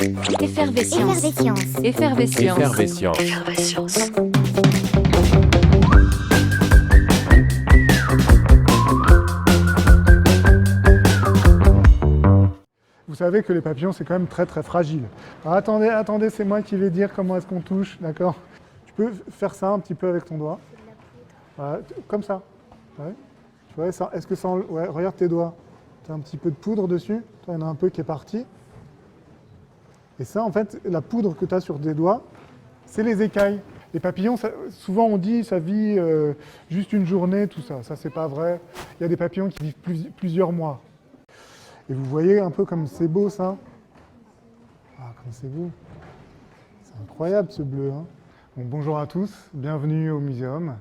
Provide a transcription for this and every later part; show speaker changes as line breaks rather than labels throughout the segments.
Effervescience.
Effervescience.
Effervescience.
Vous savez que les papillons, c'est quand même très très fragile. Alors, attendez, c'est moi qui vais dire comment est-ce qu'on touche, d'accord? Tu peux faire ça un petit peu avec ton doigt. Voilà, comme ça. Ouais. Tu vois, est-ce que ça... Ouais, regarde tes doigts. Tu as un petit peu de poudre dessus. Il y en a un peu qui est parti. Et ça, en fait, la poudre que tu as sur tes doigts, c'est les écailles. Les papillons, souvent on dit ça vit juste une journée, tout ça. Ça, c'est pas vrai. Il y a des papillons qui vivent plusieurs mois. Et vous voyez un peu comme c'est beau, ça. Ah, comme c'est beau. C'est incroyable, ce bleu. Hein. Bon, bonjour à tous, bienvenue au muséum.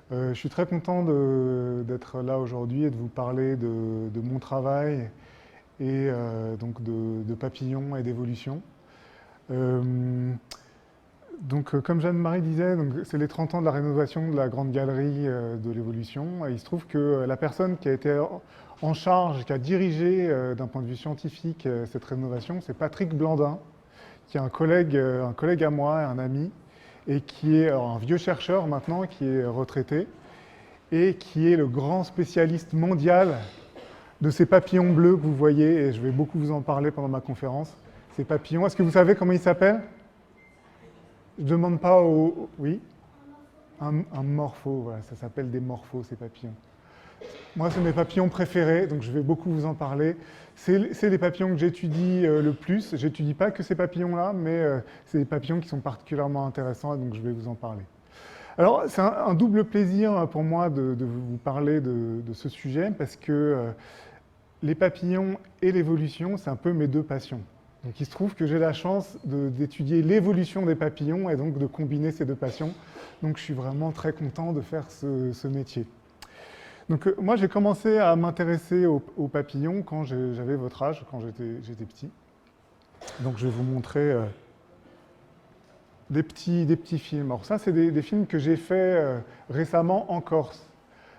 Je suis très content d'être là aujourd'hui et de vous parler de mon travail et donc de papillons et d'évolution. Donc, comme Jeanne-Marie disait, c'est les 30 ans de la rénovation de la Grande Galerie de l'Évolution. Il se trouve que la personne qui a été en charge, qui a dirigé d'un point de vue scientifique cette rénovation, c'est Patrick Blandin, qui est un collègue à moi, un ami, et qui est un vieux chercheur maintenant, qui est retraité, et qui est le grand spécialiste mondial de ces papillons bleus que vous voyez, et je vais beaucoup vous en parler pendant ma conférence. Ces papillons, est-ce que vous savez comment ils s'appellent? Je ne demande pas au... Oui? Un morpho, voilà, ça s'appelle des morphos, ces papillons. Moi, c'est mes papillons préférés, donc je vais beaucoup vous en parler. C'est les papillons que j'étudie le plus. Je n'étudie pas que ces papillons-là, mais c'est des papillons qui sont particulièrement intéressants, donc je vais vous en parler. Alors, c'est un double plaisir pour moi de vous parler de ce sujet, parce que les papillons et l'évolution, c'est un peu mes deux passions. Donc il se trouve que j'ai la chance d'étudier l'évolution des papillons et donc de combiner ces deux passions. Donc je suis vraiment très content de faire ce métier. Donc moi j'ai commencé à m'intéresser aux papillons quand j'avais votre âge, quand j'étais petit. Donc je vais vous montrer des petits films. Alors ça c'est des films que j'ai faits récemment en Corse.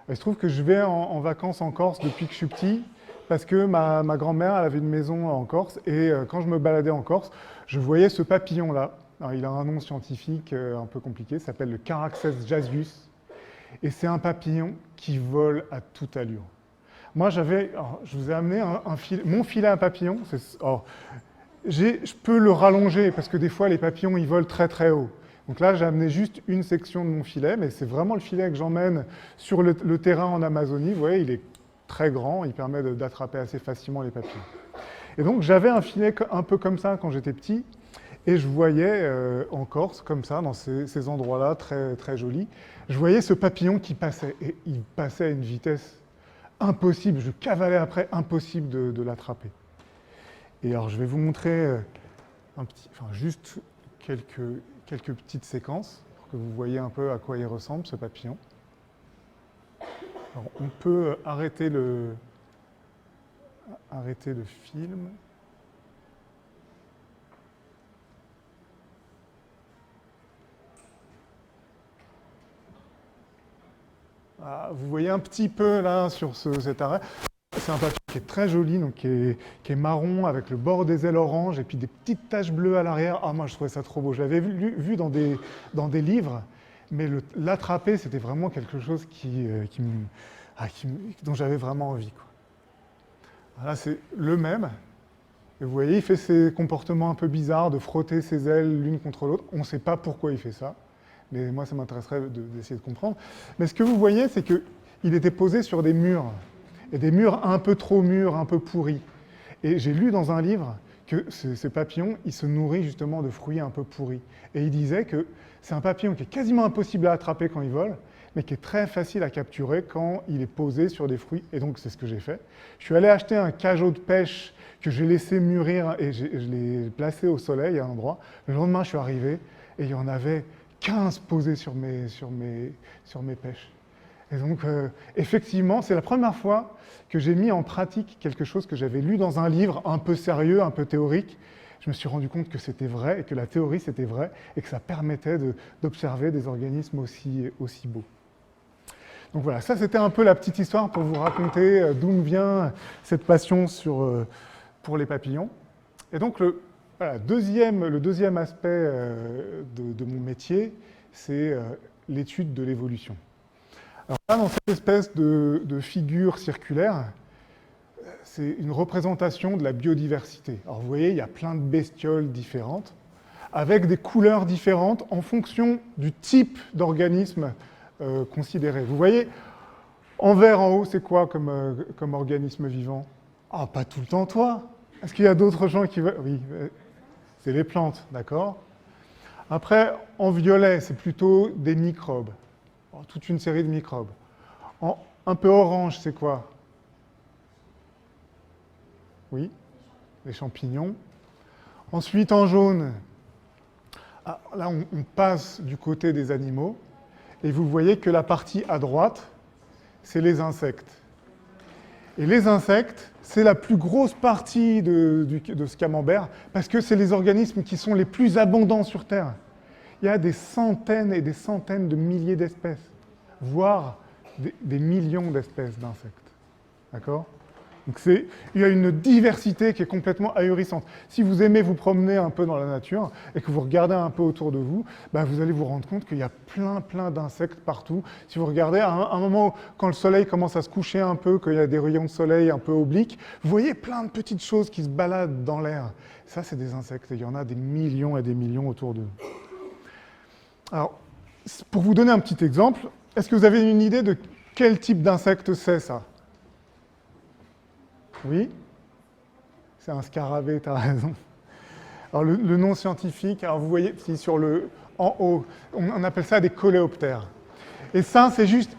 Il se trouve que je vais en vacances en Corse depuis que je suis petit. Parce que ma grand-mère, elle avait une maison en Corse, et quand je me baladais en Corse, je voyais ce papillon-là. Il a un nom scientifique un peu compliqué, il s'appelle le Charaxes jasius, et c'est un papillon qui vole à toute allure. Moi, je vous ai amené mon filet à papillon. Je peux le rallonger, parce que des fois, les papillons, ils volent très très haut. Donc là, j'ai amené juste une section de mon filet, mais c'est vraiment le filet que j'emmène sur le terrain en Amazonie. Vous voyez, il est très grand, il permet d'attraper assez facilement les papillons. Et donc j'avais un filet un peu comme ça quand j'étais petit, et je voyais en Corse, comme ça, dans ces endroits-là très, très jolis, je voyais ce papillon qui passait, et il passait à une vitesse impossible, je cavalais après, impossible de l'attraper. Et alors je vais vous montrer juste quelques petites séquences, pour que vous voyez un peu à quoi il ressemble, ce papillon. Alors, on peut arrêter le film. Ah, vous voyez un petit peu là sur cet arrêt. C'est un papillon qui est très joli, donc qui est marron avec le bord des ailes orange et puis des petites taches bleues à l'arrière. Ah, moi je trouvais ça trop beau. Je l'avais vu dans des livres. Mais l'attraper, c'était vraiment quelque chose dont j'avais vraiment envie. Quoi. Là, c'est le même. Et vous voyez, il fait ces comportements un peu bizarres de frotter ses ailes l'une contre l'autre. On ne sait pas pourquoi il fait ça. Mais moi, ça m'intéresserait d'essayer de comprendre. Mais ce que vous voyez, c'est qu'il était posé sur des murs. Et des murs un peu trop mûrs, un peu pourris. Et j'ai lu dans un livre que ces papillons, ils se nourrissent justement de fruits un peu pourris. Et il disait que c'est un papillon qui est quasiment impossible à attraper quand il vole, mais qui est très facile à capturer quand il est posé sur des fruits. Et donc, c'est ce que j'ai fait. Je suis allé acheter un cajot de pêche que j'ai laissé mûrir et je l'ai placé au soleil à un endroit. Le lendemain, je suis arrivé et il y en avait 15 posés sur mes pêches. Et donc, effectivement, c'est la première fois que j'ai mis en pratique quelque chose que j'avais lu dans un livre un peu sérieux, un peu théorique. Je me suis rendu compte que c'était vrai et que la théorie, c'était vrai et que ça permettait d'observer des organismes aussi beaux. Donc voilà, ça c'était un peu la petite histoire pour vous raconter d'où me vient cette passion pour les papillons. Et donc voilà, le deuxième aspect de mon métier, c'est l'étude de l'évolution. Alors là, dans cette espèce de figure circulaire, c'est une représentation de la biodiversité. Alors vous voyez, il y a plein de bestioles différentes, avec des couleurs différentes en fonction du type d'organisme considéré. Vous voyez, en vert en haut, c'est quoi comme organisme vivant? Ah, pas tout le temps toi. Est-ce qu'il y a d'autres gens qui veulent? Oui, c'est les plantes, d'accord. Après, en violet, c'est plutôt des microbes. Alors, toute une série de microbes. Un peu orange, c'est quoi? Oui, les champignons. Ensuite, en jaune, là, on passe du côté des animaux. Et vous voyez que la partie à droite, c'est les insectes. Et les insectes, c'est la plus grosse partie de ce camembert, parce que c'est les organismes qui sont les plus abondants sur Terre. Il y a des centaines et des centaines de milliers d'espèces, voire des millions d'espèces d'insectes. D'accord? Donc il y a une diversité qui est complètement ahurissante. Si vous aimez vous promener un peu dans la nature et que vous regardez un peu autour de vous, bah vous allez vous rendre compte qu'il y a plein d'insectes partout. Si vous regardez à un moment où, quand le soleil commence à se coucher un peu, qu'il y a des rayons de soleil un peu obliques, vous voyez plein de petites choses qui se baladent dans l'air. Ça, c'est des insectes. Et il y en a des millions et des millions autour d'eux. Alors, pour vous donner un petit exemple, est-ce que vous avez une idée de quel type d'insecte c'est, ça? Oui? C'est un scarabée, tu as raison. Alors, le nom scientifique, alors vous voyez ici en haut, on appelle ça des coléoptères. Et ça, c'est juste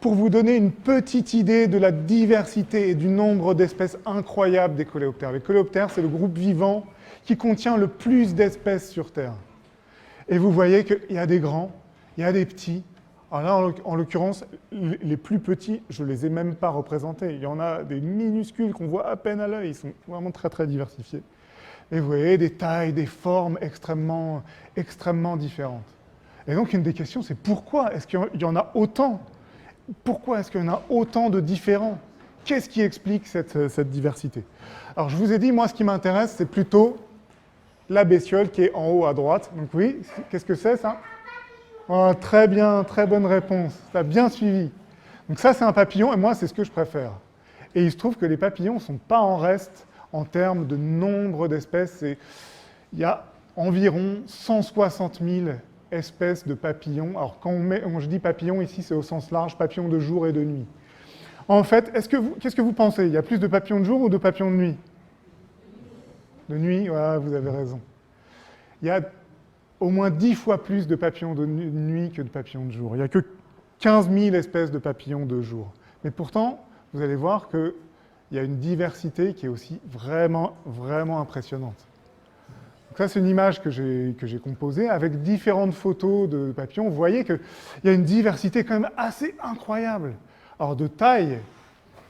pour vous donner une petite idée de la diversité et du nombre d'espèces incroyables des coléoptères. Les coléoptères, c'est le groupe vivant qui contient le plus d'espèces sur Terre. Et vous voyez qu'il y a des grands, il y a des petits. Alors là, en l'occurrence, les plus petits, je ne les ai même pas représentés. Il y en a des minuscules qu'on voit à peine à l'œil. Ils sont vraiment très diversifiés. Et vous voyez des tailles, des formes extrêmement différentes. Et donc, une des questions, c'est pourquoi est-ce qu'il y en a autant? Pourquoi est-ce qu'il y en a autant de différents? Qu'est-ce qui explique cette diversité? Alors, je vous ai dit, moi, ce qui m'intéresse, c'est plutôt la bestiole qui est en haut à droite. Donc oui, qu'est-ce que c'est, ça? Oh, très bien, très bonne réponse. Tu as bien suivi. Donc ça, c'est un papillon, et moi, c'est ce que je préfère. Et il se trouve que les papillons ne sont pas en reste en termes de nombre d'espèces. Il y a environ 160 000 espèces de papillons. Alors, quand je dis papillons, ici, c'est au sens large, papillons de jour et de nuit. En fait, qu'est-ce que vous pensez? Il y a plus de papillons de jour ou de papillons de nuit? De nuit, voilà, vous avez raison. Il y a au moins 10 fois plus de papillons de nuit que de papillons de jour. Il n'y a que 15 000 espèces de papillons de jour. Mais pourtant, vous allez voir qu'il y a une diversité qui est aussi vraiment impressionnante. Donc ça, c'est une image que j'ai composée avec différentes photos de papillons. Vous voyez qu'il y a une diversité quand même assez incroyable. Alors de taille,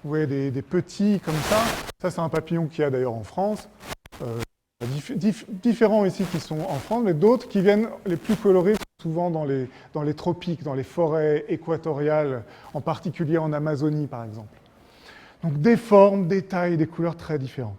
vous voyez des petits comme ça. Ça, c'est un papillon qu'il y a d'ailleurs en France. Différents ici qui sont en France, mais d'autres qui viennent, les plus colorés, souvent dans les tropiques, dans les forêts équatoriales, en particulier en Amazonie par exemple. Donc des formes, des tailles, des couleurs très différentes.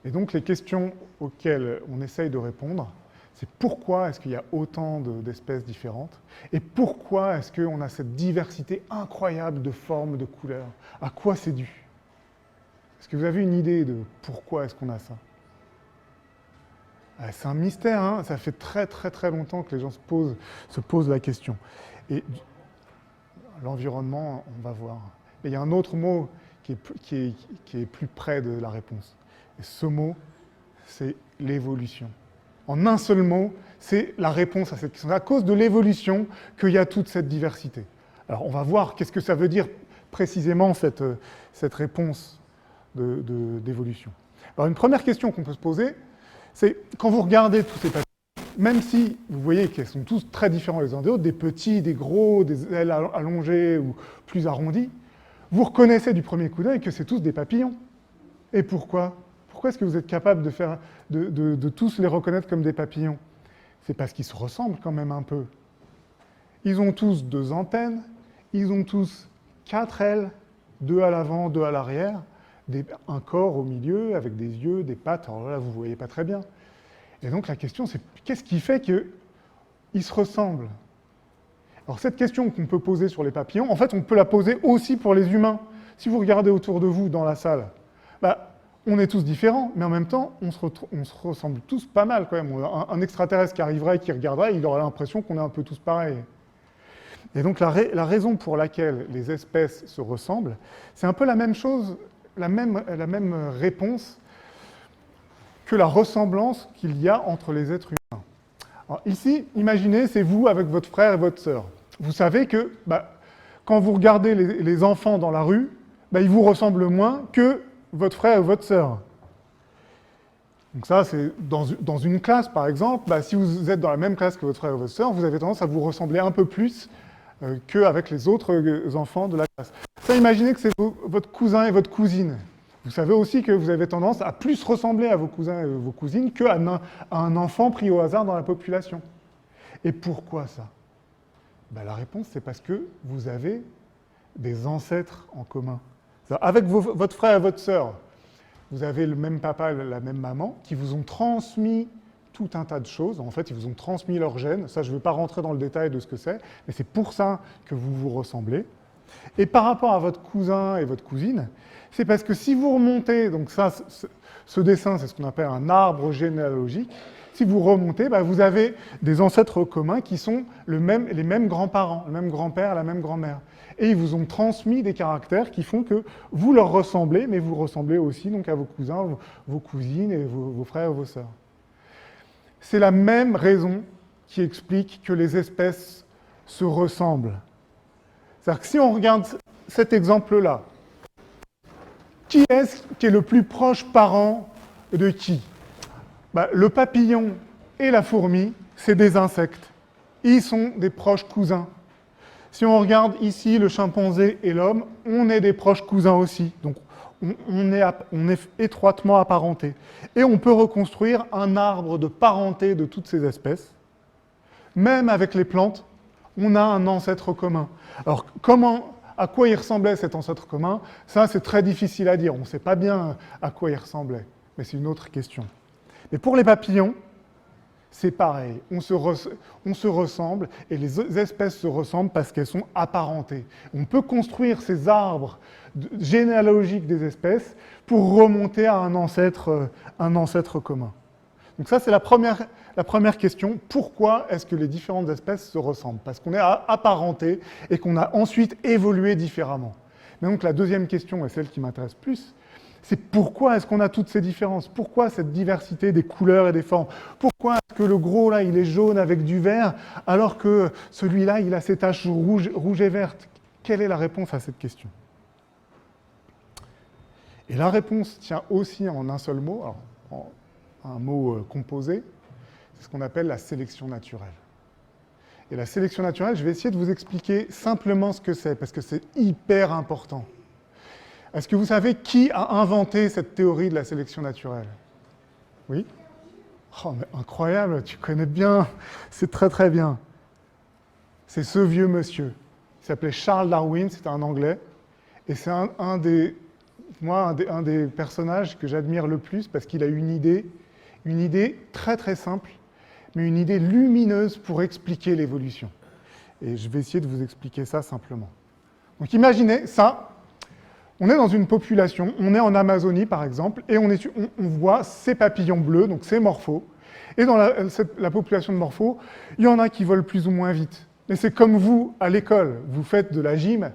Et donc les questions auxquelles on essaye de répondre, c'est pourquoi est-ce qu'il y a autant d'espèces différentes et pourquoi est-ce qu'on a cette diversité incroyable de formes, de couleurs? À quoi c'est dû? Est-ce que vous avez une idée de pourquoi est-ce qu'on a ça? C'est un mystère, hein. Ça fait très longtemps que les gens se posent la question. Et l'environnement, on va voir. Et il y a un autre mot qui est plus près de la réponse. Et ce mot, c'est l'évolution. En un seul mot, c'est la réponse à cette question. C'est à cause de l'évolution qu'il y a toute cette diversité. Alors on va voir qu'est-ce que ça veut dire précisément cette réponse d'évolution. Alors une première question qu'on peut se poser, c'est quand vous regardez tous ces papillons, même si vous voyez qu'ils sont tous très différents les uns des autres, des petits, des gros, des ailes allongées ou plus arrondies, vous reconnaissez du premier coup d'œil que c'est tous des papillons. Et pourquoi? Pourquoi est-ce que vous êtes capable de tous les reconnaître comme des papillons? C'est parce qu'ils se ressemblent quand même un peu. Ils ont tous 2 antennes, ils ont tous 4 ailes, 2 à l'avant, 2 à l'arrière, un corps au milieu avec des yeux, des pattes. Alors là, vous ne voyez pas très bien. Et donc la question, c'est qu'est-ce qui fait qu'ils se ressemblent? Alors cette question qu'on peut poser sur les papillons, en fait, on peut la poser aussi pour les humains. Si vous regardez autour de vous dans la salle, on est tous différents, mais en même temps, on se ressemble tous pas mal quand même. Un extraterrestre qui arriverait, qui regarderait, il aurait l'impression qu'on est un peu tous pareils. Et donc la raison pour laquelle les espèces se ressemblent, c'est un peu la même chose, la même réponse que la ressemblance qu'il y a entre les êtres humains. Alors ici, imaginez, c'est vous avec votre frère et votre sœur. Vous savez que quand vous regardez les enfants dans la rue, ils vous ressemblent moins que votre frère ou votre sœur. Donc ça, c'est dans une classe, par exemple, si vous êtes dans la même classe que votre frère ou votre sœur, vous avez tendance à vous ressembler un peu plus qu'avec les autres enfants de la classe. Ça, imaginez que c'est votre cousin et votre cousine. Vous savez aussi que vous avez tendance à plus ressembler à vos cousins et vos cousines qu'à un enfant pris au hasard dans la population. Et pourquoi ça? La réponse, c'est parce que vous avez des ancêtres en commun. Avec votre frère et votre sœur, vous avez le même papa et la même maman qui vous ont transmis tout un tas de choses. En fait, ils vous ont transmis leurs gènes. Ça, je ne vais pas rentrer dans le détail de ce que c'est, mais c'est pour ça que vous vous ressemblez. Et par rapport à votre cousin et votre cousine, c'est parce que si vous remontez, donc ça, ce dessin, c'est ce qu'on appelle un arbre généalogique. Si vous remontez, vous avez des ancêtres communs qui sont les mêmes grands-parents, le même grand-père, la même grand-mère. Et ils vous ont transmis des caractères qui font que vous leur ressemblez, mais vous ressemblez aussi donc, à vos cousins, vos cousines et vos frères et vos sœurs. C'est la même raison qui explique que les espèces se ressemblent. C'est-à-dire que si on regarde cet exemple-là, qui est-ce qui est le plus proche parent de qui? Le papillon et la fourmi, c'est des insectes. Ils sont des proches cousins. Si on regarde ici le chimpanzé et l'homme, on est des proches cousins aussi. Donc on est étroitement apparentés. Et on peut reconstruire un arbre de parenté de toutes ces espèces. Même avec les plantes, on a un ancêtre commun. Alors à quoi il ressemblait cet ancêtre commun? Ça, c'est très difficile à dire. On ne sait pas bien à quoi il ressemblait. Mais c'est une autre question. Mais pour les papillons, c'est pareil. On se ressemble et les espèces se ressemblent parce qu'elles sont apparentées. On peut construire ces arbres généalogiques des espèces pour remonter à un ancêtre commun. Donc ça, c'est la première question. Pourquoi est-ce que les différentes espèces se ressemblent? Parce qu'on est apparentés et qu'on a ensuite évolué différemment. Mais donc la deuxième question, et celle qui m'intéresse plus, c'est pourquoi est-ce qu'on a toutes ces différences? Pourquoi cette diversité des couleurs et des formes? Pourquoi est-ce que le gros, là, il est jaune avec du vert, alors que celui-là, il a ses taches rouges et vertes? Quelle est la réponse à cette question? Et la réponse tient aussi en un seul mot, alors, un mot composé, c'est ce qu'on appelle la sélection naturelle. Et la sélection naturelle, je vais essayer de vous expliquer simplement ce que c'est, parce que c'est hyper important. Est-ce que vous savez qui a inventé cette théorie de la sélection naturelle? Oui? Oh, mais incroyable, tu connais bien, c'est très très bien. C'est ce vieux monsieur. Il s'appelait Charles Darwin, c'était un Anglais, et c'est un des personnages que j'admire le plus parce qu'il a une idée très très simple, mais une idée lumineuse pour expliquer l'évolution. Et je vais essayer de vous expliquer ça simplement. Donc imaginez ça. On est dans une population, on est en Amazonie par exemple, et on voit ces papillons bleus, donc ces morphos. Et dans la population de morphos, il y en a qui volent plus ou moins vite. Mais c'est comme vous, à l'école, vous faites de la gym,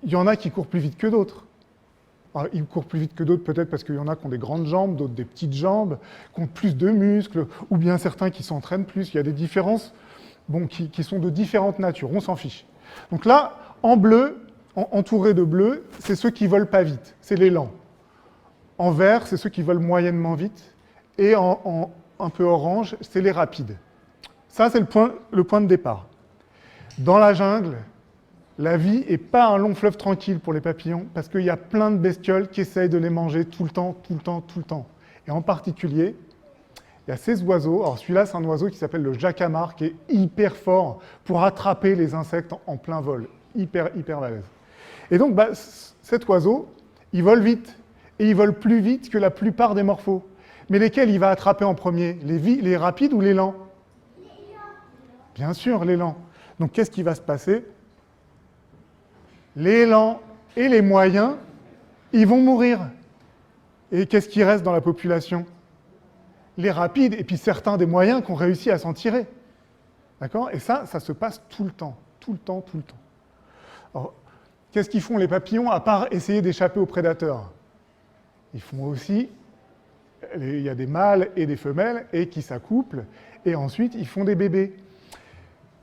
il y en a qui courent plus vite que d'autres. Alors, ils courent plus vite que d'autres peut-être parce qu'il y en a qui ont des grandes jambes, d'autres des petites jambes, qui ont plus de muscles, ou bien certains qui s'entraînent plus. Il y a des différences qui sont de différentes natures, on s'en fiche. Donc là, en bleu, entouré de bleu, c'est ceux qui volent pas vite, c'est les lents. En vert, c'est ceux qui volent moyennement vite. Et un peu orange, c'est les rapides. Ça, c'est le point de départ. Dans la jungle, la vie n'est pas un long fleuve tranquille pour les papillons, parce qu'il y a plein de bestioles qui essayent de les manger tout le temps. Et en particulier, il y a ces oiseaux. Alors celui-là, c'est un oiseau qui s'appelle le jacamar, qui est hyper fort pour attraper les insectes en plein vol. Hyper balèze. Et donc, cet oiseau, il vole vite. et ils volent plus vite que la plupart des morphos. Mais lesquels il va attraper en premier? Les rapides ou les lents? Bien sûr, les lents. Donc qu'est-ce qui va se passer? Les lents et les moyens, ils vont mourir. Et qu'est-ce qui reste dans la population? Les rapides et puis certains des moyens qui ont réussi à s'en tirer. D'accord? Et ça se passe tout le temps, tout le temps, tout le temps. Alors, qu'est-ce qu'ils font les papillons à part essayer d'échapper aux prédateurs? Ils font aussi, il y a des mâles et des femelles et qui s'accouplent et ensuite ils font des bébés.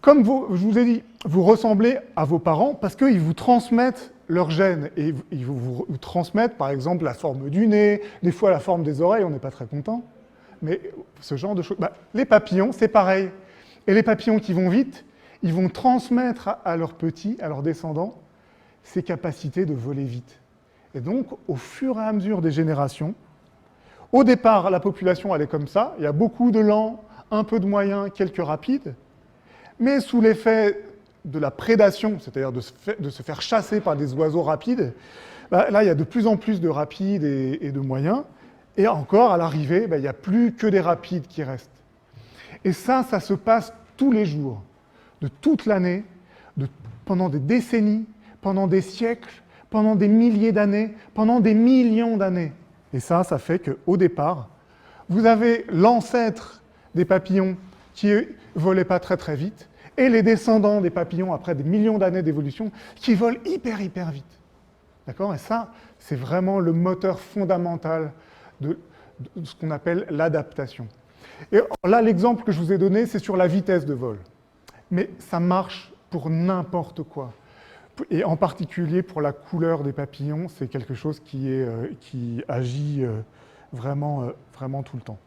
Comme je vous ai dit, vous ressemblez à vos parents parce qu'ils vous transmettent leurs gènes et ils vous transmettent par exemple la forme du nez, des fois la forme des oreilles, on n'est pas très content, mais ce genre de choses. Les papillons, c'est pareil. Et les papillons qui vont vite, ils vont transmettre à leurs petits, à leurs descendants, ces capacités de voler vite. Et donc, au fur et à mesure des générations, au départ, la population, elle est comme ça, il y a beaucoup de lents, un peu de moyens, quelques rapides, mais sous l'effet de la prédation, c'est-à-dire de se faire chasser par des oiseaux rapides, là, il y a de plus en plus de rapides et de moyens, et encore, à l'arrivée, il n'y a plus que des rapides qui restent. Et ça se passe tous les jours, de toute l'année, pendant des décennies, pendant des siècles, pendant des milliers d'années, pendant des millions d'années. Et ça fait qu'au départ, vous avez l'ancêtre des papillons qui ne volaient pas très très vite, et les descendants des papillons, après des millions d'années d'évolution, qui volent hyper hyper vite. D'accord? Et ça, c'est vraiment le moteur fondamental de ce qu'on appelle l'adaptation. Et là, l'exemple que je vous ai donné, c'est sur la vitesse de vol. Mais ça marche pour n'importe quoi. Et en particulier pour la couleur des papillons, c'est quelque chose qui agit vraiment tout le temps.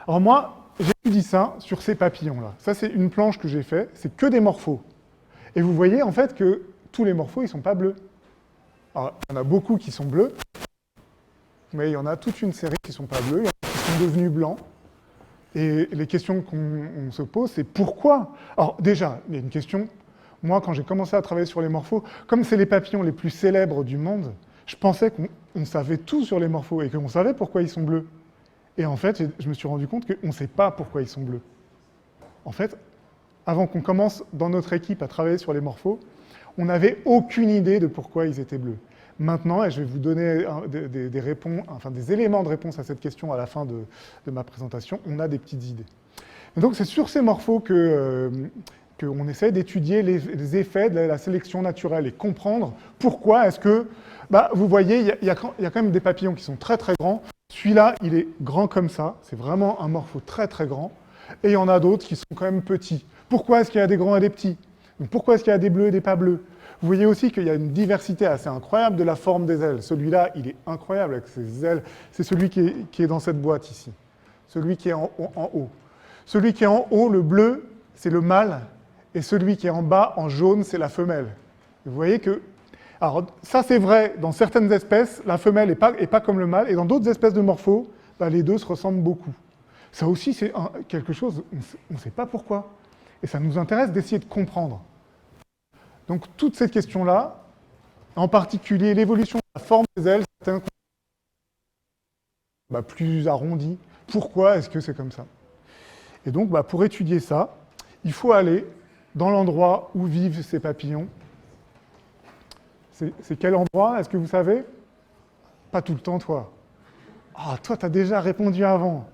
Alors moi, j'étudie ça sur ces papillons-là. Ça, c'est une planche que j'ai faite, c'est que des morphos. Et vous voyez en fait que tous les morphos, ils ne sont pas bleus. Alors, il y en a beaucoup qui sont bleus, mais il y en a toute une série qui ne sont pas bleus, il y en a qui sont devenus blancs. Et les questions qu'on se pose, c'est pourquoi? Alors déjà, il y a une question. Moi, quand j'ai commencé à travailler sur les morphos, comme c'est les papillons les plus célèbres du monde, je pensais qu'on savait tout sur les morphos et qu'on savait pourquoi ils sont bleus. Et en fait, je me suis rendu compte qu'on ne sait pas pourquoi ils sont bleus. En fait, avant qu'on commence dans notre équipe à travailler sur les morphos, on n'avait aucune idée de pourquoi ils étaient bleus. Maintenant, et je vais vous donner des éléments de réponse à cette question à la fin de ma présentation, on a des petites idées. Et donc c'est sur ces morphos qu'on essaie d'étudier les effets de la sélection naturelle et comprendre pourquoi est-ce que, vous voyez, il y a quand même des papillons qui sont très très grands. Celui-là, il est grand comme ça, c'est vraiment un morpho très très grand, et il y en a d'autres qui sont quand même petits. Pourquoi est-ce qu'il y a des grands et des petits? Donc, pourquoi est-ce qu'il y a des bleus et des pas bleus? Vous voyez aussi qu'il y a une diversité assez incroyable de la forme des ailes. Celui-là, il est incroyable avec ses ailes. C'est celui qui est dans cette boîte ici. Celui qui est en haut. Celui qui est en haut, le bleu, c'est le mâle. Et celui qui est en bas, en jaune, c'est la femelle. Vous voyez que... Alors, ça, c'est vrai. Dans certaines espèces, la femelle n'est pas comme le mâle. Et dans d'autres espèces de morphos, les deux se ressemblent beaucoup. Ça aussi, c'est quelque chose, on ne sait pas pourquoi. Et ça nous intéresse d'essayer de comprendre. Donc, toute cette question-là, en particulier l'évolution de la forme des ailes, certaines plus arrondies. Pourquoi est-ce que c'est comme ça? Et donc, pour étudier ça, il faut aller dans l'endroit où vivent ces papillons. C'est quel endroit? Est-ce que vous savez? Pas tout le temps, toi. Ah, toi, tu as déjà répondu avant.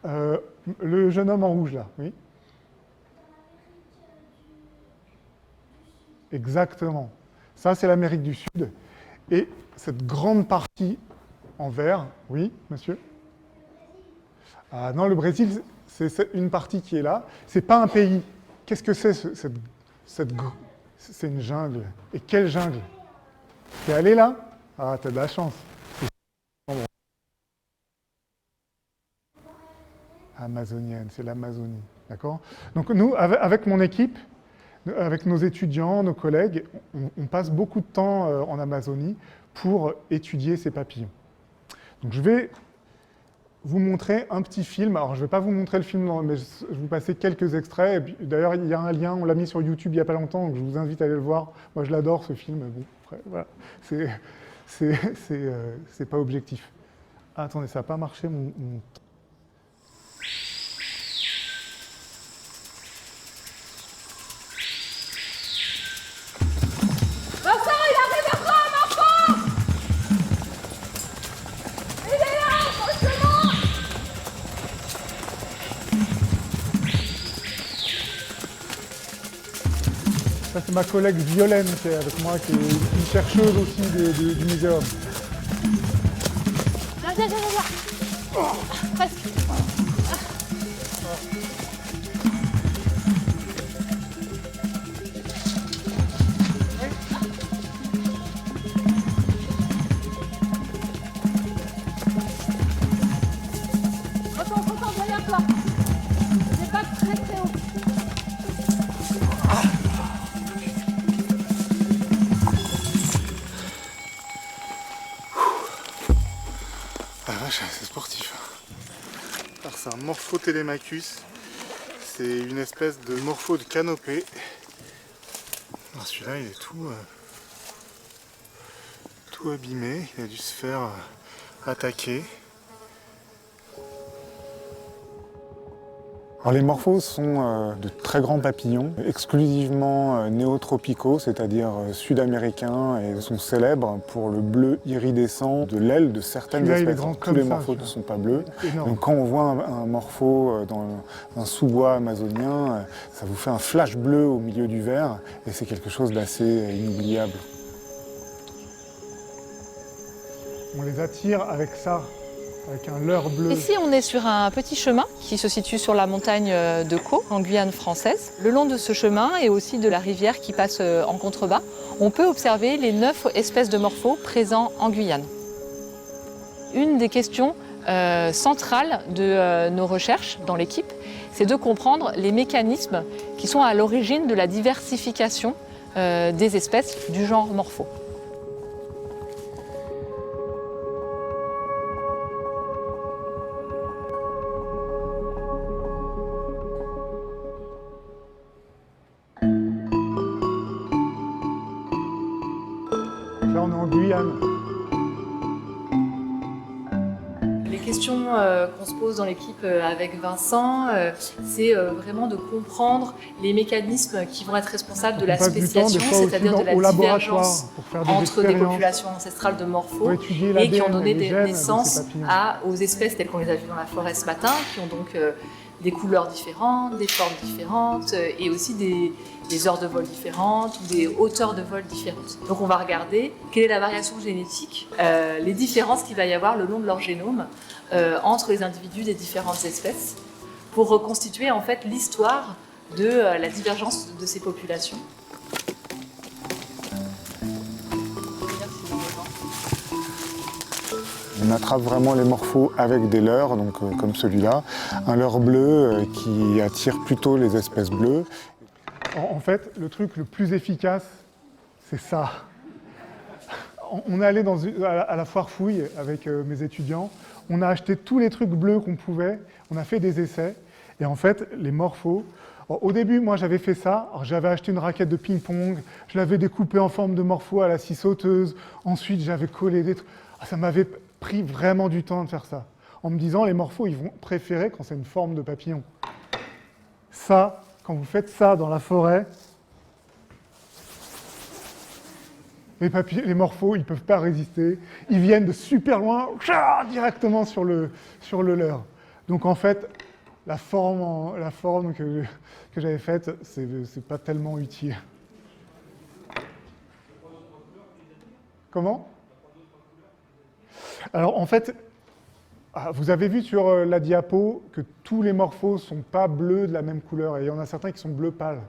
Le jeune homme en rouge, là, oui? Exactement. Ça, c'est l'Amérique du Sud. Et cette grande partie en vert, oui, monsieur? Ah non, le Brésil, c'est une partie qui est là. C'est pas un pays. Qu'est-ce que c'est, c'est une jungle. Et quelle jungle? T'es allé là? Ah, t'as de la chance. Amazonienne, c'est l'Amazonie. D'accord? Donc nous, avec mon équipe, avec nos étudiants, nos collègues, on passe beaucoup de temps en Amazonie pour étudier ces papillons. Donc je vais vous montrer un petit film. Alors je ne vais pas vous montrer le film, mais je vais vous passer quelques extraits. D'ailleurs, il y a un lien, on l'a mis sur YouTube il n'y a pas longtemps, donc je vous invite à aller le voir. Moi, je l'adore, ce film. Bon, après, voilà. c'est pas objectif. Ah, attendez, ça n'a pas marché mon...
Vincent, il arrive à toi, Marco! Il est là, franchement!
Ça, c'est ma collègue Violaine qui est avec moi, qui est une chercheuse aussi du muséum.
Viens. Presque. Attends, derrière toi. C'est pas très haut.
Ah vache, c'est sportif. Alors c'est un Morphotélémachus. C'est une espèce de morpho de canopée. Alors celui-là, il est tout abîmé. Il a dû se faire attaquer. Alors les morphos sont de très grands papillons, exclusivement néotropicaux, c'est-à-dire sud-américains, et sont célèbres pour le bleu iridescent de l'aile de certaines espèces. Tous les morphos ne sont pas bleus. Donc quand on voit un morpho dans un sous-bois amazonien, ça vous fait un flash bleu au milieu du vert, et c'est quelque chose d'assez inoubliable. On les attire avec ça. Avec un leurre bleu.
Ici, on est sur un petit chemin qui se situe sur la montagne de Caux, en Guyane française. Le long de ce chemin et aussi de la rivière qui passe en contrebas, on peut observer les 9 espèces de morphos présents en Guyane. Une des questions centrales de nos recherches dans l'équipe, c'est de comprendre les mécanismes qui sont à l'origine de la diversification des espèces du genre morpho.
Là, on est en Guyane.
Les questions qu'on se pose dans l'équipe avec Vincent, c'est vraiment de comprendre les mécanismes qui vont être responsables de la spéciation, c'est-à-dire de la divergence entre des populations ancestrales de morphos et qui ont donné naissance aux espèces telles qu'on les a vues dans la forêt ce matin, qui ont donc des couleurs différentes, des formes différentes et aussi des heures de vol différentes ou des hauteurs de vol différentes. Donc on va regarder quelle est la variation génétique, les différences qu'il va y avoir le long de leur génome entre les individus des différentes espèces pour reconstituer en fait l'histoire de la divergence de ces populations.
On attrape vraiment les morphos avec des leurres, donc comme celui-là, un leurre bleu qui attire plutôt les espèces bleues. En fait, le truc le plus efficace, c'est ça. On est allé à la foire fouille avec mes étudiants, on a acheté tous les trucs bleus qu'on pouvait, on a fait des essais, et en fait, les morphos, au début, moi j'avais fait ça, j'avais acheté une raquette de ping-pong, je l'avais découpée en forme de morpho à la scie sauteuse, ensuite j'avais collé des trucs, ça m'avait pris vraiment du temps de faire ça, en me disant les morphos, ils vont préférer quand c'est une forme de papillon. Ça, quand vous faites ça dans la forêt, les morphos, ils ne peuvent pas résister, ils viennent de super loin, directement sur le leurre. Donc en fait, la forme que j'avais faite, c'est pas tellement utile. Comment ? Alors en fait, vous avez vu sur la diapo que tous les morphos ne sont pas bleus de la même couleur, et il y en a certains qui sont bleu pâle.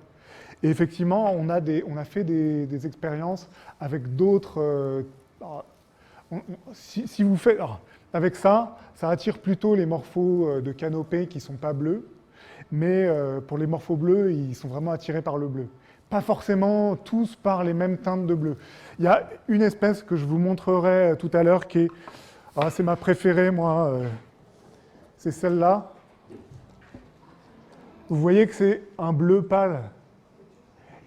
Et effectivement, on a fait des expériences avec d'autres... si vous faites... avec ça attire plutôt les morphos de canopée qui ne sont pas bleus, mais pour les morphos bleus, ils sont vraiment attirés par le bleu. Pas forcément tous par les mêmes teintes de bleu. Il y a une espèce que je vous montrerai tout à l'heure qui est... c'est ma préférée, moi. C'est celle-là. Vous voyez que c'est un bleu pâle.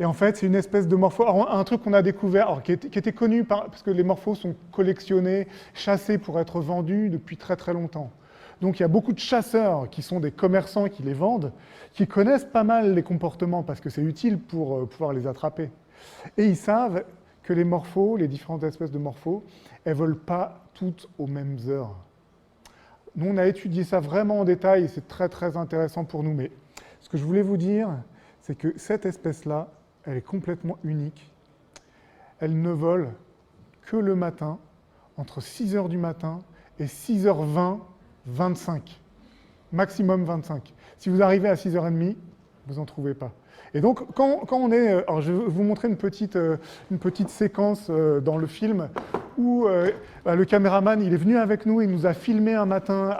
Et en fait, c'est une espèce de morpho. Alors, un truc qu'on a découvert, qui était connu parce que les morphos sont collectionnés, chassés pour être vendus depuis très très longtemps. Donc il y a beaucoup de chasseurs qui sont des commerçants qui les vendent, qui connaissent pas mal les comportements parce que c'est utile pour pouvoir les attraper. Et ils savent que les morphos, les différentes espèces de morphos, elles ne volent pas toutes aux mêmes heures. Nous, on a étudié ça vraiment en détail et c'est très très intéressant pour nous. Mais ce que je voulais vous dire, c'est que cette espèce-là, elle est complètement unique. Elle ne vole que le matin, entre 6h du matin et 6h20, 25. Maximum 25. Si vous arrivez à 6h30, vous n'en trouvez pas. Et donc, quand on est... Alors, je vais vous montrer une petite séquence dans le film où le caméraman, il est venu avec nous, il nous a filmé un matin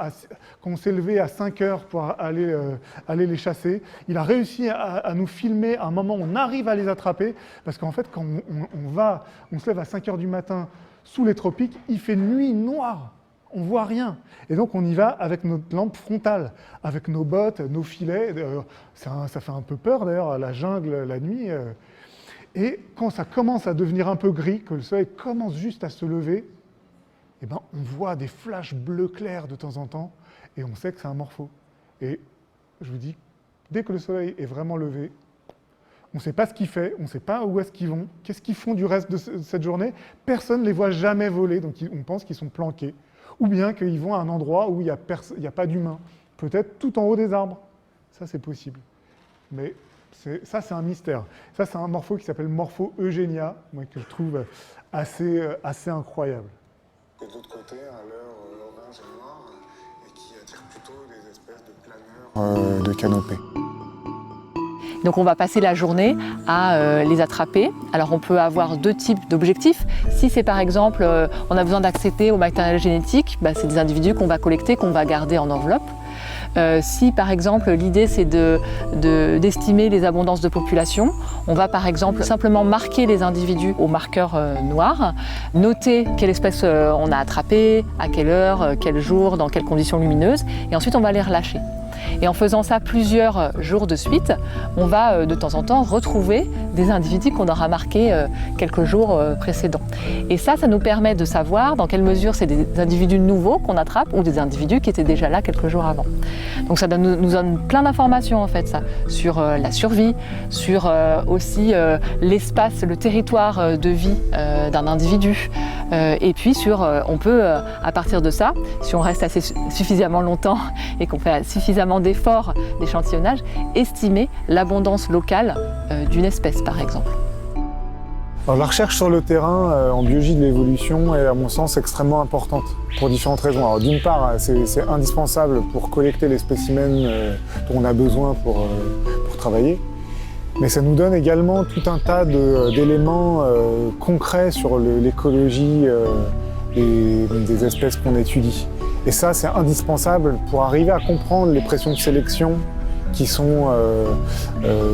quand on s'est levé à 5h pour aller les chasser. Il a réussi à nous filmer à un moment où on arrive à les attraper, parce qu'en fait, quand on se lève à 5h du matin sous les tropiques, il fait nuit noire. On ne voit rien. Et donc, on y va avec notre lampe frontale, avec nos bottes, nos filets. Ça fait un peu peur, d'ailleurs, la jungle, la nuit. Et quand ça commence à devenir un peu gris, que le soleil commence juste à se lever, eh ben, on voit des flashs bleu clair de temps en temps, et on sait que c'est un morpho. Et je vous dis, dès que le soleil est vraiment levé, on ne sait pas ce qu'il fait, on ne sait pas où est-ce qu'ils vont, qu'est-ce qu'ils font du reste de cette journée. Personne ne les voit jamais voler, donc on pense qu'ils sont planqués. Ou bien qu'ils vont à un endroit où il n'y a pas d'humains. Peut-être tout en haut des arbres. Ça, c'est possible. Mais ça, c'est un mystère. Ça, c'est un morpho qui s'appelle Morpho Eugenia, moi, que je trouve assez incroyable.
Et de l'autre côté, à l'heure orange et noire, et qui attire plutôt des espèces de planeurs de canopée.
Donc on va passer la journée à les attraper. Alors on peut avoir deux types d'objectifs. Si c'est par exemple, on a besoin d'accéder au matériel génétique, c'est des individus qu'on va collecter, qu'on va garder en enveloppe. Si par exemple l'idée c'est d'estimer les abondances de population, on va par exemple simplement marquer les individus au marqueur noir, noter quelle espèce on a attrapé, à quelle heure, quel jour, dans quelles conditions lumineuses, et ensuite on va les relâcher. Et en faisant ça plusieurs jours de suite, on va de temps en temps retrouver des individus qu'on aura marqués quelques jours précédents. Et ça nous permet de savoir dans quelle mesure c'est des individus nouveaux qu'on attrape ou des individus qui étaient déjà là quelques jours avant. Donc ça nous donne plein d'informations en fait, ça, sur la survie, sur aussi l'espace, le territoire de vie d'un individu. Et puis on peut, à partir de ça, si on reste suffisamment longtemps et qu'on fait suffisamment d'efforts d'échantillonnage, estimer l'abondance locale d'une espèce, par exemple.
Alors, la recherche sur le terrain en biologie de l'évolution est, à mon sens, extrêmement importante pour différentes raisons. Alors, d'une part, c'est indispensable pour collecter les spécimens dont on a besoin pour travailler. Mais ça nous donne également tout un tas d'éléments concrets sur l'écologie des espèces qu'on étudie. Et ça, c'est indispensable pour arriver à comprendre les pressions de sélection qui sont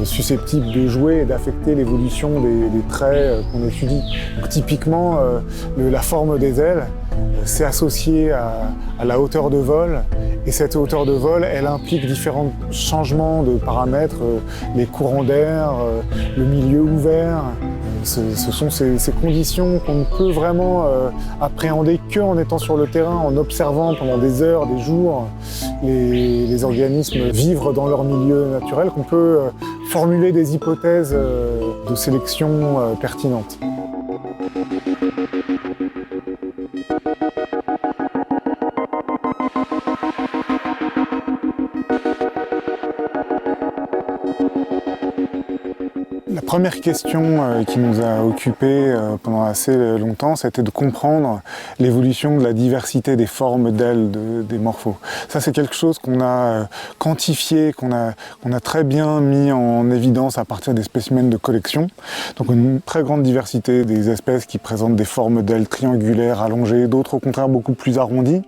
susceptibles de jouer et d'affecter l'évolution des traits qu'on étudie. Donc, typiquement, la forme des ailes, c'est associé à la hauteur de vol. Et cette hauteur de vol, elle implique différents changements de paramètres, les courants d'air, le milieu ouvert. Ce sont ces conditions qu'on ne peut vraiment appréhender qu'en étant sur le terrain, en observant pendant des heures, des jours, les organismes vivre dans leur milieu naturel, qu'on peut formuler des hypothèses de sélection pertinentes. La première question qui nous a occupés pendant assez longtemps, c'était de comprendre l'évolution de la diversité des formes d'ailes des morphos. Ça, c'est quelque chose qu'on a quantifié, qu'on a très bien mis en évidence à partir des spécimens de collection. Donc une très grande diversité des espèces qui présentent des formes d'ailes triangulaires, allongées, d'autres au contraire beaucoup plus arrondies.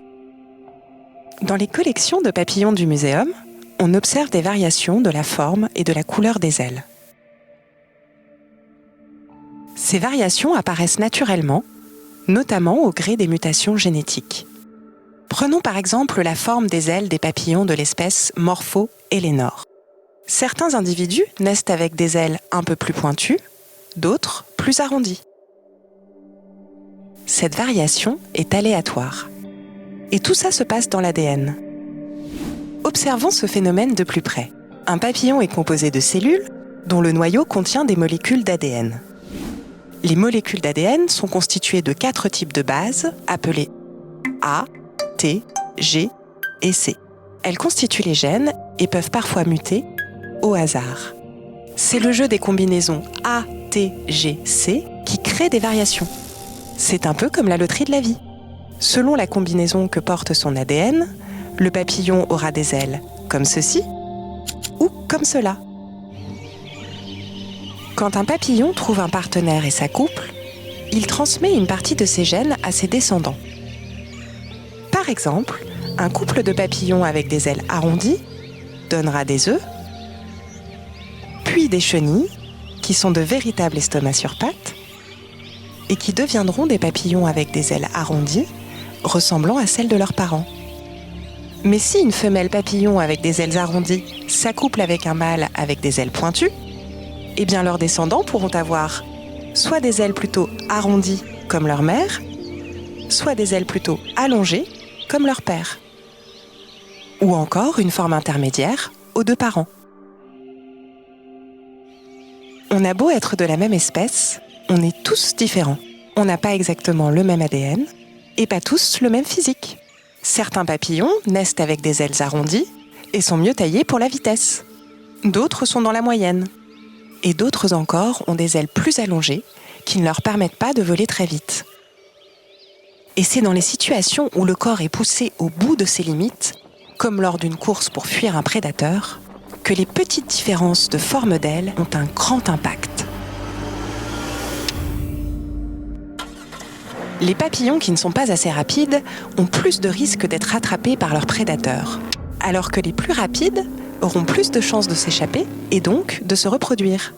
Dans les collections de papillons du muséum, on observe des variations de la forme et de la couleur des ailes. Ces variations apparaissent naturellement, notamment au gré des mutations génétiques. Prenons par exemple la forme des ailes des papillons de l'espèce Morpho Eleanor. Certains individus naissent avec des ailes un peu plus pointues, d'autres plus arrondies. Cette variation est aléatoire. Et tout ça se passe dans l'ADN. Observons ce phénomène de plus près. Un papillon est composé de cellules dont le noyau contient des molécules d'ADN. Les molécules d'ADN sont constituées de 4 types de bases appelées A, T, G et C. Elles constituent les gènes et peuvent parfois muter au hasard. C'est le jeu des combinaisons A, T, G, C qui crée des variations. C'est un peu comme la loterie de la vie. Selon la combinaison que porte son ADN, le papillon aura des ailes comme ceci ou comme cela. Quand un papillon trouve un partenaire et s'accouple, il transmet une partie de ses gènes à ses descendants. Par exemple, un couple de papillons avec des ailes arrondies donnera des œufs, puis des chenilles, qui sont de véritables estomacs sur pattes, et qui deviendront des papillons avec des ailes arrondies, ressemblant à celles de leurs parents. Mais si une femelle papillon avec des ailes arrondies s'accouple avec un mâle avec des ailes pointues, eh bien leurs descendants pourront avoir soit des ailes plutôt arrondies comme leur mère, soit des ailes plutôt allongées comme leur père. Ou encore une forme intermédiaire aux 2 parents. On a beau être de la même espèce, on est tous différents. On n'a pas exactement le même ADN et pas tous le même physique. Certains papillons naissent avec des ailes arrondies et sont mieux taillés pour la vitesse. D'autres sont dans la moyenne. Et d'autres encore ont des ailes plus allongées qui ne leur permettent pas de voler très vite. Et c'est dans les situations où le corps est poussé au bout de ses limites, comme lors d'une course pour fuir un prédateur, que les petites différences de forme d'ailes ont un grand impact. Les papillons qui ne sont pas assez rapides ont plus de risques d'être attrapés par leurs prédateurs, alors que les plus rapides auront plus de chances de s'échapper et donc de se reproduire.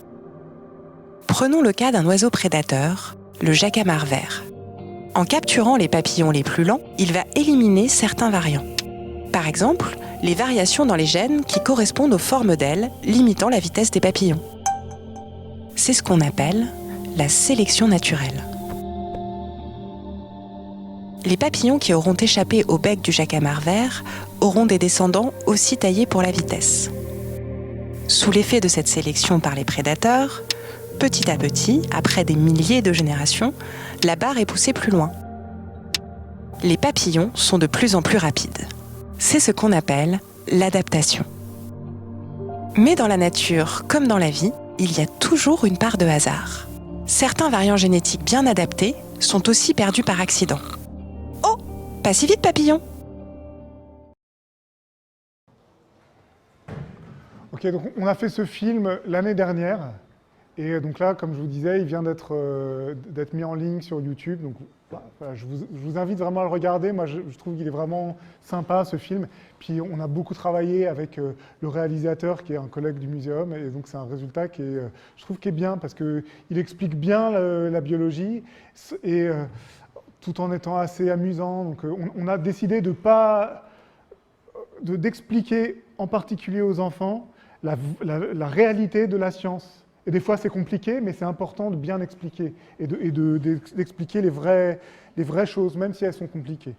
Prenons le cas d'un oiseau prédateur, le jacamar vert. En capturant les papillons les plus lents, il va éliminer certains variants. Par exemple, les variations dans les gènes qui correspondent aux formes d'ailes limitant la vitesse des papillons. C'est ce qu'on appelle la sélection naturelle. Les papillons qui auront échappé au bec du jacamar vert auront des descendants aussi taillés pour la vitesse. Sous l'effet de cette sélection par les prédateurs, petit à petit, après des milliers de générations, la barre est poussée plus loin. Les papillons sont de plus en plus rapides. C'est ce qu'on appelle l'adaptation. Mais dans la nature, comme dans la vie, il y a toujours une part de hasard. Certains variants génétiques bien adaptés sont aussi perdus par accident. Oh, pas si vite, papillon!
Ok, donc on a fait ce film l'année dernière. Et donc là, comme je vous disais, il vient d'être mis en ligne sur YouTube. Donc voilà, je vous invite vraiment à le regarder. Moi, je trouve qu'il est vraiment sympa, ce film. Puis on a beaucoup travaillé avec le réalisateur, qui est un collègue du muséum. Et donc c'est un résultat qui est, je trouve, qui est bien, parce qu'il explique bien la biologie, et tout en étant assez amusant. Donc on a décidé d'expliquer en particulier aux enfants la réalité de la science. Et des fois, c'est compliqué, mais c'est important de bien expliquer et d'expliquer les vraies choses, même si elles sont compliquées.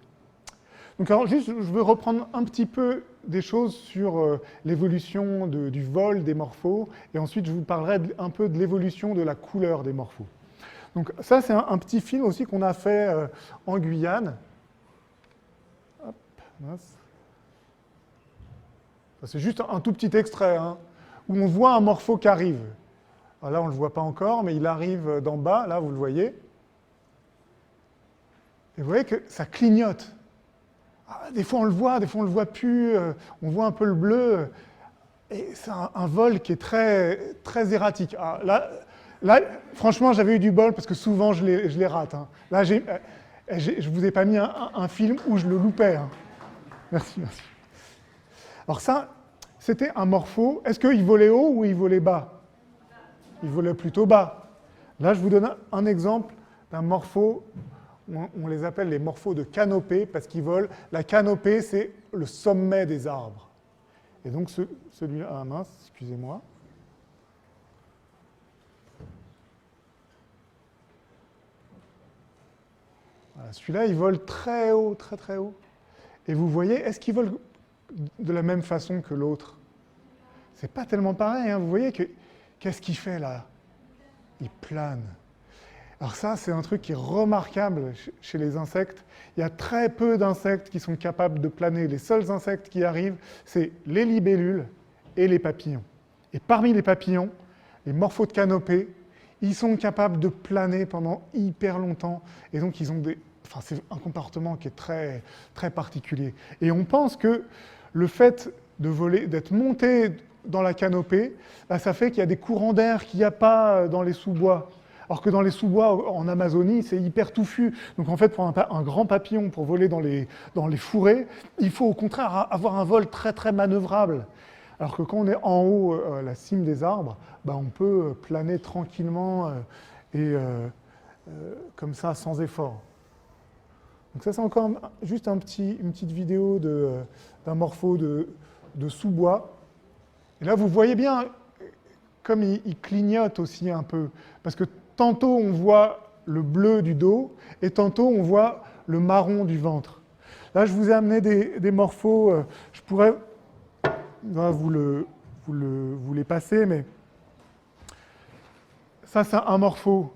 Donc, alors, juste, je veux reprendre un petit peu des choses sur l'évolution du vol des morphos, et ensuite, je vous parlerai un peu de l'évolution de la couleur des morphos. Donc, ça, c'est un petit film aussi qu'on a fait en Guyane. Hop, mince. C'est juste un tout petit extrait, hein, où on voit un morpho qui arrive. Alors là, on ne le voit pas encore, mais il arrive d'en bas, là, vous le voyez. Et vous voyez que ça clignote. Des fois, on le voit, des fois, on ne le voit plus. On voit un peu le bleu. Et c'est un vol qui est très, très erratique. Là, franchement, j'avais eu du bol, parce que souvent, je les rate. Hein. Là, je ne vous ai pas mis un film où je le loupais. Hein. Merci, merci. Alors ça, c'était un morpho. Est-ce qu'il volait haut ou il volait bas? Il volait plutôt bas. Là, je vous donne un exemple d'un morpho. On les appelle les morphos de canopée parce qu'ils volent. La canopée, c'est le sommet des arbres. Et donc celui-là, ah mince, excusez-moi. Voilà, celui-là, il vole très haut, très très haut. Et vous voyez, est-ce qu'il vole de la même façon que l'autre? C'est pas tellement pareil, hein. Vous voyez que qu'est-ce qu'il fait là? Il plane. Alors ça, c'est un truc qui est remarquable chez les insectes. Il y a très peu d'insectes qui sont capables de planer. Les seuls insectes qui arrivent, c'est les libellules et les papillons. Et parmi les papillons, les morphos de canopée, ils sont capables de planer pendant hyper longtemps. Et donc, ils ont c'est un comportement qui est très, très particulier. Et on pense que le fait de voler, d'être monté dans la canopée, ça fait qu'il y a des courants d'air qu'il n'y a pas dans les sous-bois. Alors que dans les sous-bois, en Amazonie, c'est hyper touffu. Donc en fait, pour un grand papillon, pour voler dans les fourrés, il faut au contraire avoir un vol très très manœuvrable. Alors que quand on est en haut, à la cime des arbres, on peut planer tranquillement comme ça, sans effort. Donc ça, c'est encore juste une petite vidéo d'un morpho de sous-bois. Et là, vous voyez bien comme il clignote aussi un peu. Parce que tantôt, on voit le bleu du dos et tantôt, on voit le marron du ventre. Là, je vous ai amené des morphos. Je pourrais vous les passer, mais ça, c'est un morpho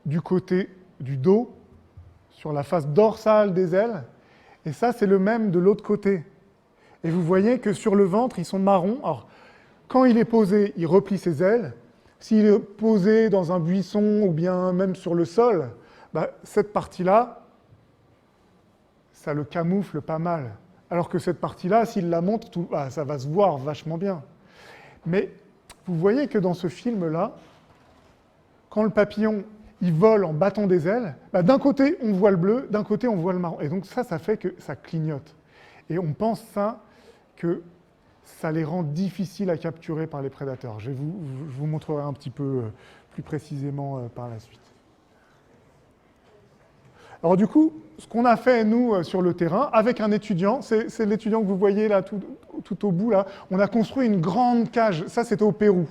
du côté du dos, sur la face dorsale des ailes. Et ça, c'est le même de l'autre côté. Et vous voyez que sur le ventre, ils sont marrons. Alors, quand il est posé, il replie ses ailes. S'il est posé dans un buisson ou bien même sur le sol, cette partie-là, ça le camoufle pas mal. Alors que cette partie-là, s'il la montre, ça va se voir vachement bien. Mais vous voyez que dans ce film-là, quand le papillon il vole en battant des ailes, d'un côté on voit le bleu, d'un côté on voit le marron. Et donc ça fait que ça clignote. Et on pense que ça les rend difficiles à capturer par les prédateurs. Je vous montrerai un petit peu plus précisément par la suite. Alors du coup, ce qu'on a fait, nous, sur le terrain, avec un étudiant, c'est l'étudiant que vous voyez là, tout au bout, là, on a construit une grande cage. Ça, c'était au Pérou.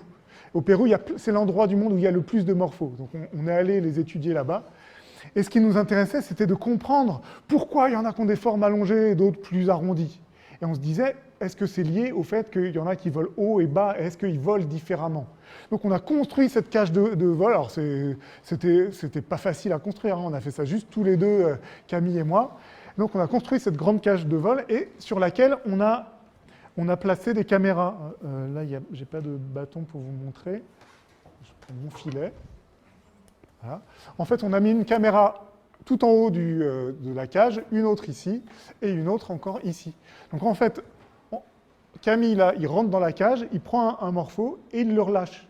Au Pérou, c'est l'endroit du monde où il y a le plus de morphos. Donc on est allé les étudier là-bas. Et ce qui nous intéressait, c'était de comprendre pourquoi il y en a qui ont des formes allongées et d'autres plus arrondies. Et on se disait, est-ce que c'est lié au fait qu'il y en a qui volent haut et bas, et est-ce qu'ils volent différemment? Donc on a construit cette cage de vol. Alors c'était pas facile à construire, hein. On a fait ça juste tous les deux, Camille et moi. Donc on a construit cette grande cage de vol et sur laquelle on a placé des caméras. Là, j'ai pas de bâton pour vous montrer. Je prends mon filet. Voilà. En fait, on a mis une caméra tout en haut de la cage, une autre ici, et une autre encore ici. Donc en fait, Camille, là, il rentre dans la cage, il prend un morpho et il le relâche.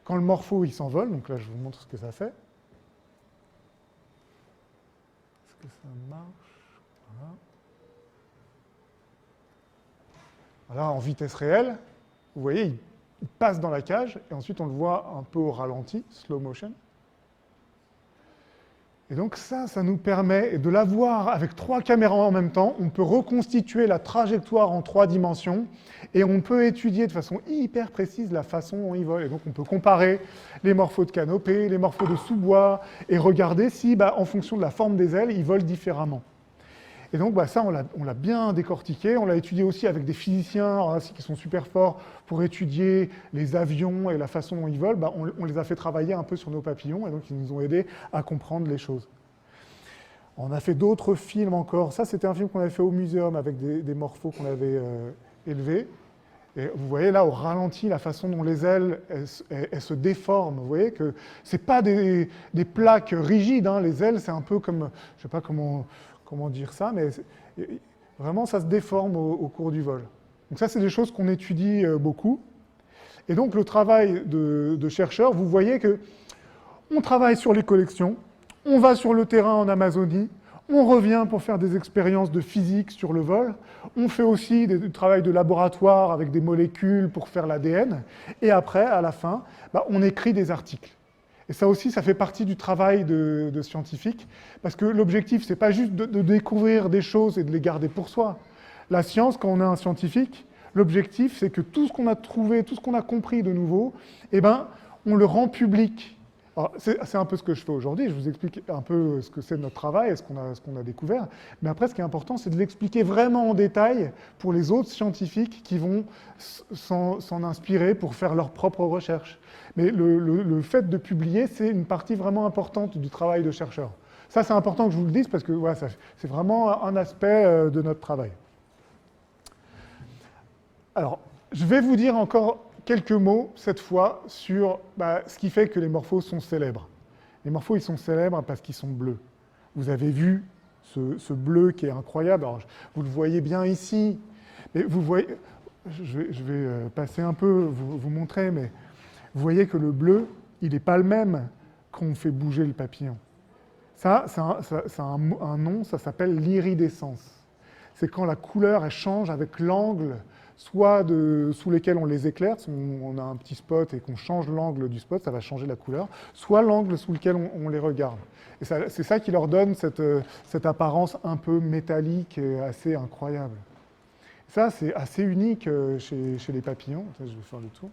Quand le morpho, il s'envole, donc là, je vous montre ce que ça fait. Est-ce que ça marche? Voilà. Voilà, en vitesse réelle, vous voyez, il passe dans la cage, et ensuite on le voit un peu au ralenti, slow motion. Et donc ça nous permet de l'avoir avec 3 caméras en même temps. On peut reconstituer la trajectoire en 3 dimensions et on peut étudier de façon hyper précise la façon dont il vole. Et donc on peut comparer les morphos de canopée, les morphos de sous-bois et regarder si, en fonction de la forme des ailes, ils volent différemment. Et donc ça, on l'a bien décortiqué. On l'a étudié aussi avec des physiciens qui sont super forts pour étudier les avions et la façon dont ils volent. On les a fait travailler un peu sur nos papillons et donc ils nous ont aidés à comprendre les choses. On a fait d'autres films encore. Ça, c'était un film qu'on avait fait au muséum avec des morphos qu'on avait élevés. Et vous voyez là, au ralenti, la façon dont les ailes elles se déforment. Vous voyez que ce n'est pas des plaques rigides, hein. Les ailes, c'est un peu comme, je ne sais pas comment dire ça, mais vraiment, ça se déforme au cours du vol. Donc ça, c'est des choses qu'on étudie beaucoup. Et donc, le travail de chercheurs, vous voyez qu'on travaille sur les collections, on va sur le terrain en Amazonie, on revient pour faire des expériences de physique sur le vol, on fait aussi du travail de laboratoire avec des molécules pour faire l'ADN, et après, à la fin, on écrit des articles. Et ça aussi, ça fait partie du travail de scientifique, parce que l'objectif, ce n'est pas juste de découvrir des choses et de les garder pour soi. La science, quand on est un scientifique, L'objectif, c'est que tout ce qu'on a trouvé, tout ce qu'on a compris de nouveau, eh ben, on le rend public. C'est un peu ce que je fais aujourd'hui, je vous explique un peu ce que c'est notre travail et ce qu'on a découvert, mais après ce qui est important, c'est de l'expliquer vraiment en détail pour les autres scientifiques qui vont s'en inspirer pour faire leurs propres recherches. Mais le fait de publier, c'est une partie vraiment importante du travail de chercheur. Ça, c'est important que je vous le dise parce que voilà, c'est vraiment un aspect de notre travail. Alors, je vais vous dire encore quelques mots, cette fois, sur ce qui fait que les morphos sont célèbres. Les morphos, ils sont célèbres parce qu'ils sont bleus. Vous avez vu ce bleu qui est incroyable. Alors, vous le voyez bien ici. Mais vous voyez, je vais passer un peu, vous montrer, mais vous voyez que le bleu, il n'est pas le même quand on fait bouger le papillon. Ça a un nom, ça s'appelle l'iridescence. C'est quand la couleur, elle change avec l'angle soit sous lesquels on les éclaire, si on a un petit spot et qu'on change l'angle du spot, ça va changer la couleur, soit l'angle sous lequel on les regarde. Et c'est ça qui leur donne cette apparence un peu métallique et assez incroyable. Ça, c'est assez unique chez les papillons. Je vais faire le tour.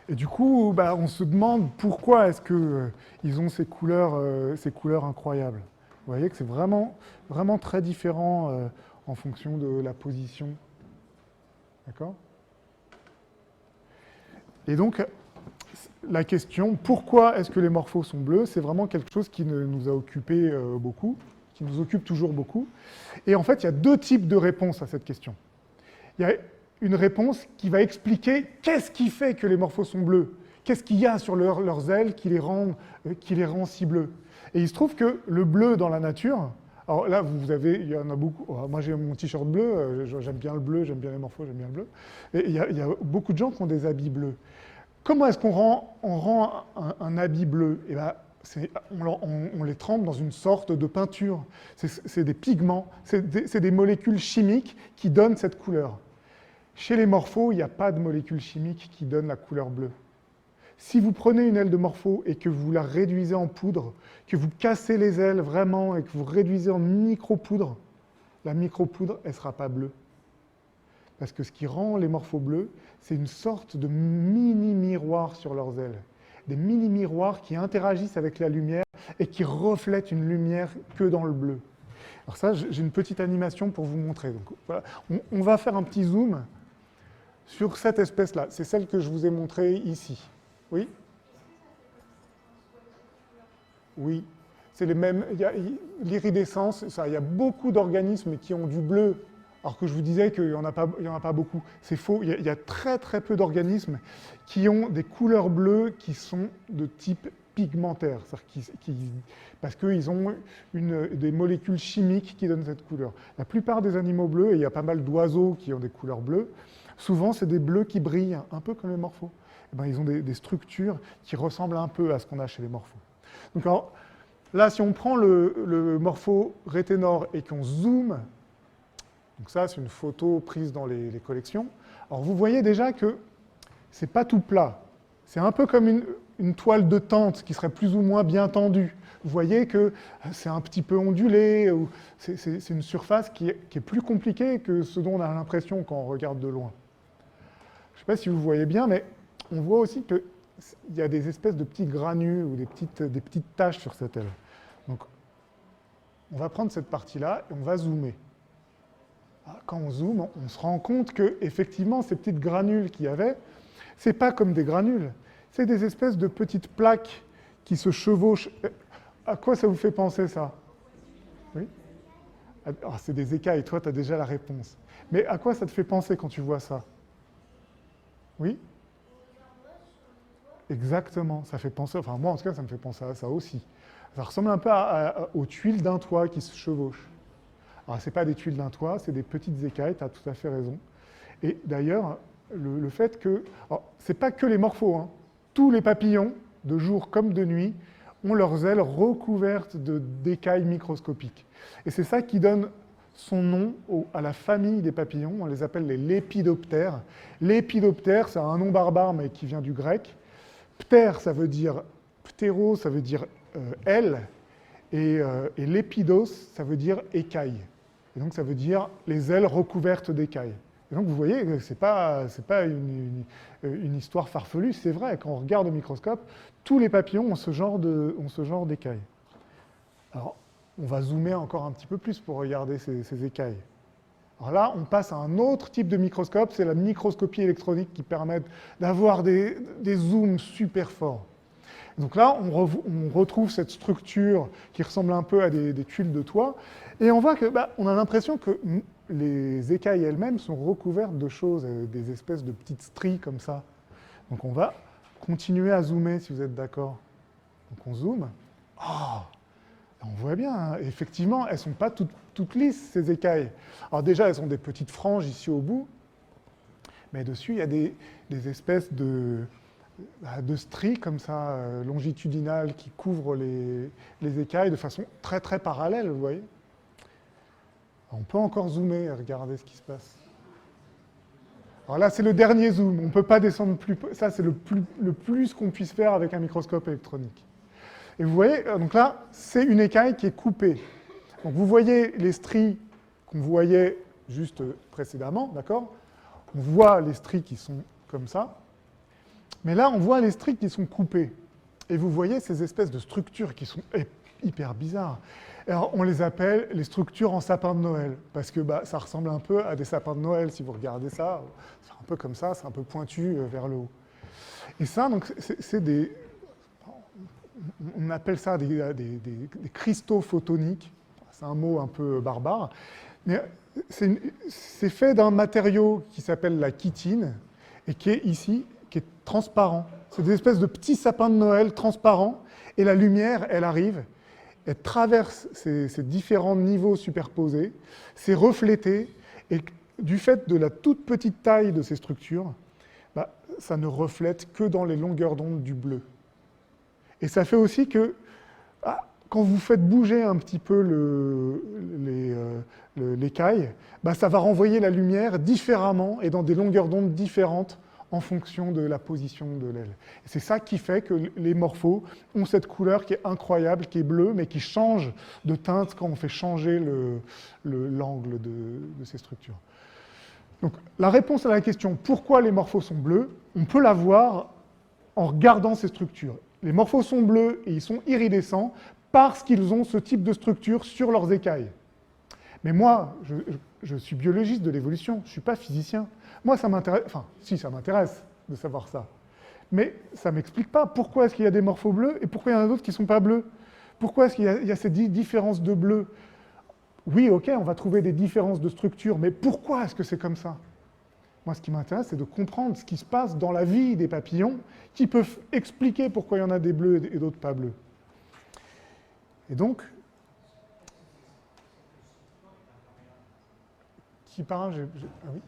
Et du coup, on se demande pourquoi est-ce qu'ils ont ces couleurs incroyables. Vous voyez que c'est vraiment, vraiment très différent en fonction de la position. D'accord ? Et donc, la question, pourquoi est-ce que les morphos sont bleus, c'est vraiment quelque chose qui nous a occupé beaucoup, qui nous occupe toujours beaucoup. Et en fait, il y a deux types de réponses à cette question. Il y a une réponse qui va expliquer qu'est-ce qui fait que les morphos sont bleus, qu'est-ce qu'il y a sur leurs ailes qui les rend si bleus. Et il se trouve que le bleu dans la nature, alors là, il y en a beaucoup. Moi, j'ai mon t-shirt bleu, j'aime bien le bleu, j'aime bien les morphos, j'aime bien le bleu. Et il y a beaucoup de gens qui ont des habits bleus. Comment est-ce qu'on rend un habit bleu ? Eh ben, on les trempe dans une sorte de peinture. C'est des pigments, c'est des molécules chimiques qui donnent cette couleur. Chez les morphos, il n'y a pas de molécules chimiques qui donnent la couleur bleue. Si vous prenez une aile de morpho et que vous la réduisez en poudre, que vous cassez les ailes vraiment et que vous réduisez en micro-poudre, la micro-poudre, elle ne sera pas bleue. Parce que ce qui rend les morphos bleus, c'est une sorte de mini-miroir sur leurs ailes. Des mini-miroirs qui interagissent avec la lumière et qui reflètent une lumière que dans le bleu. Alors ça, j'ai une petite animation pour vous montrer. Donc, voilà. On va faire un petit zoom sur cette espèce-là. C'est celle que je vous ai montrée ici. Oui ? Oui. C'est les mêmes. L'iridescence, il y a beaucoup d'organismes qui ont du bleu, alors que je vous disais qu'il n'y en a pas beaucoup. C'est faux. Il y a très très peu d'organismes qui ont des couleurs bleues qui sont de type pigmentaire, parce qu'ils ont des molécules chimiques qui donnent cette couleur. La plupart des animaux bleus, et il y a pas mal d'oiseaux qui ont des couleurs bleues, souvent c'est des bleus qui brillent, un peu comme les morphos. Ils ont des structures qui ressemblent un peu à ce qu'on a chez les morphos. Donc alors, là, si on prend le morpho réténor et qu'on zoome, donc ça c'est une photo prise dans les collections, alors vous voyez déjà que c'est pas tout plat. C'est un peu comme une toile de tente qui serait plus ou moins bien tendue. Vous voyez que c'est un petit peu ondulé, c'est une surface qui est plus compliquée que ce dont on a l'impression quand on regarde de loin. Je ne sais pas si vous voyez bien, mais on voit aussi qu'il y a des espèces de petits granules ou des petites taches sur cette aile. Donc, on va prendre cette partie-là et on va zoomer. Quand on zoome, on se rend compte qu'effectivement, ces petites granules qu'il y avait, ce n'est pas comme des granules, c'est des espèces de petites plaques qui se chevauchent. À quoi ça vous fait penser, ça ? Oui ? C'est des écailles, toi, tu as déjà la réponse. Mais à quoi ça te fait penser quand tu vois ça ? Oui ? Exactement, ça fait penser, enfin moi en tout cas ça me fait penser à ça aussi. Ça ressemble un peu aux tuiles d'un toit qui se chevauchent. Alors ce n'est pas des tuiles d'un toit, c'est des petites écailles, tu as tout à fait raison. Et d'ailleurs, le fait que, ce n'est pas que les morphos, hein. Tous les papillons, de jour comme de nuit, ont leurs ailes recouvertes d'écailles microscopiques. Et c'est ça qui donne son nom à la famille des papillons, on les appelle les lépidoptères. Lépidoptère, c'est un nom barbare mais qui vient du grec. Ptère, ça veut dire ptéro, ça veut dire aile, et lépidos, ça veut dire écaille. Et Et donc ça veut dire les ailes recouvertes d'écailles. Et donc vous voyez que ce n'est pas une histoire farfelue, c'est vrai, quand on regarde au microscope, tous les papillons ont ce genre d'écailles. Alors, on va zoomer encore un petit peu plus pour regarder ces écailles. Alors là, on passe à un autre type de microscope, c'est la microscopie électronique qui permet d'avoir des zooms super forts. Donc là, on retrouve cette structure qui ressemble un peu à des tuiles de toit, et on voit que, on a l'impression que les écailles elles-mêmes sont recouvertes de choses, des espèces de petites stries comme ça. Donc on va continuer à zoomer, si vous êtes d'accord. Donc on zoome. Oh, on voit bien, hein, effectivement, elles ne sont pas toutes lisses, ces écailles. Alors déjà, elles ont des petites franges ici au bout, mais dessus, il y a des espèces de stries comme ça, longitudinales, qui couvrent les écailles de façon très très parallèle, vous voyez. On peut encore zoomer et regarder ce qui se passe. Alors là, c'est le dernier zoom, on ne peut pas descendre plus. Ça, c'est le plus qu'on puisse faire avec un microscope électronique. Et vous voyez, donc là, c'est une écaille qui est coupée. Donc vous voyez les stries qu'on voyait juste précédemment, d'accord? On voit les stries qui sont comme ça. Mais là, on voit les stries qui sont coupées. Et vous voyez ces espèces de structures qui sont hyper bizarres. Alors, on les appelle les structures en sapin de Noël, parce que ça ressemble un peu à des sapins de Noël, si vous regardez ça. C'est un peu comme ça, c'est un peu pointu vers le haut. Et ça, donc, c'est des... On appelle ça des cristaux photoniques. C'est un mot un peu barbare. Mais c'est fait d'un matériau qui s'appelle la chitine, et qui est ici, qui est transparent. C'est des espèces de petits sapins de Noël transparents, et la lumière, elle arrive, elle traverse ces différents niveaux superposés, c'est reflété, et du fait de la toute petite taille de ces structures, ça ne reflète que dans les longueurs d'onde du bleu. Et ça fait aussi que, quand vous faites bouger un petit peu l'écaille, ça va renvoyer la lumière différemment et dans des longueurs d'onde différentes en fonction de la position de l'aile. C'est ça qui fait que les morphos ont cette couleur qui est incroyable, qui est bleue, mais qui change de teinte quand on fait changer l'angle de ces structures. Donc, la réponse à la question « Pourquoi les morphos sont bleus ?», on peut la voir en regardant ces structures. Les morphos sont bleus et ils sont iridescents parce qu'ils ont ce type de structure sur leurs écailles. Mais moi, je suis biologiste de l'évolution, je ne suis pas physicien. Moi, ça m'intéresse, enfin, si, ça m'intéresse de savoir ça. Mais ça ne m'explique pas pourquoi est-ce qu'il y a des morphos bleus et pourquoi il y en a d'autres qui ne sont pas bleus. Pourquoi est-ce qu'il y a ces différences de bleu? Oui, ok, on va trouver des différences de structure, mais pourquoi est-ce que c'est comme ça? Moi, ce qui m'intéresse, c'est de comprendre ce qui se passe dans la vie des papillons qui peuvent expliquer pourquoi il y en a des bleus et d'autres pas bleus. Et donc, qui parle, ah oui.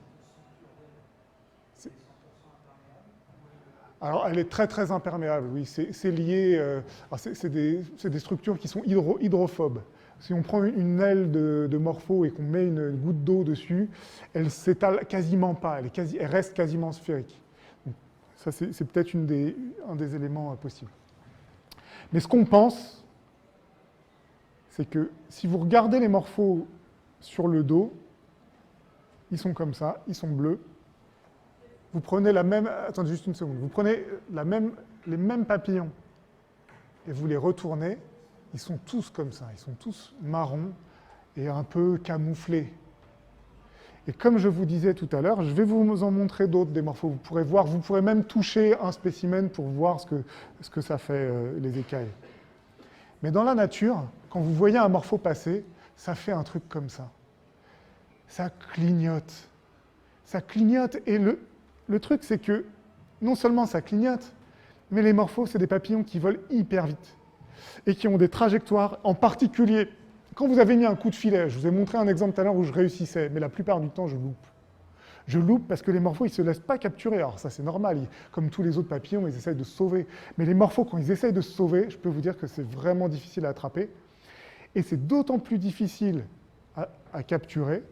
Alors, elle est très très imperméable, oui, c'est lié, c'est des structures qui sont hydrophobes. Si on prend une aile de morpho et qu'on met une goutte d'eau dessus, elle ne s'étale quasiment pas, elle reste quasiment sphérique. Donc, ça, c'est peut-être un des éléments possibles. Mais ce qu'on pense, c'est que si vous regardez les morphos sur le dos, ils sont comme ça, ils sont bleus. Vous prenez la même... Attendez juste une seconde. Vous prenez les mêmes papillons et vous les retournez, ils sont tous comme ça, ils sont tous marrons et un peu camouflés. Et comme je vous disais tout à l'heure, je vais vous en montrer d'autres des morphos. Vous pourrez voir, vous pourrez même toucher un spécimen pour voir ce que ça fait, les écailles. Mais dans la nature, quand vous voyez un morpho passer, ça fait un truc comme ça. Ça clignote. Ça clignote et le truc, c'est que non seulement ça clignote, mais les morphos, c'est des papillons qui volent hyper vite et qui ont des trajectoires, en particulier, quand vous avez mis un coup de filet, je vous ai montré un exemple tout à l'heure où je réussissais, mais la plupart du temps, je loupe. Je loupe parce que les morphos, ils ne se laissent pas capturer. Alors ça, c'est normal, comme tous les autres papillons, ils essayent de se sauver. Mais les morphos, quand ils essayent de se sauver, je peux vous dire que c'est vraiment difficile à attraper. Et c'est d'autant plus difficile à capturer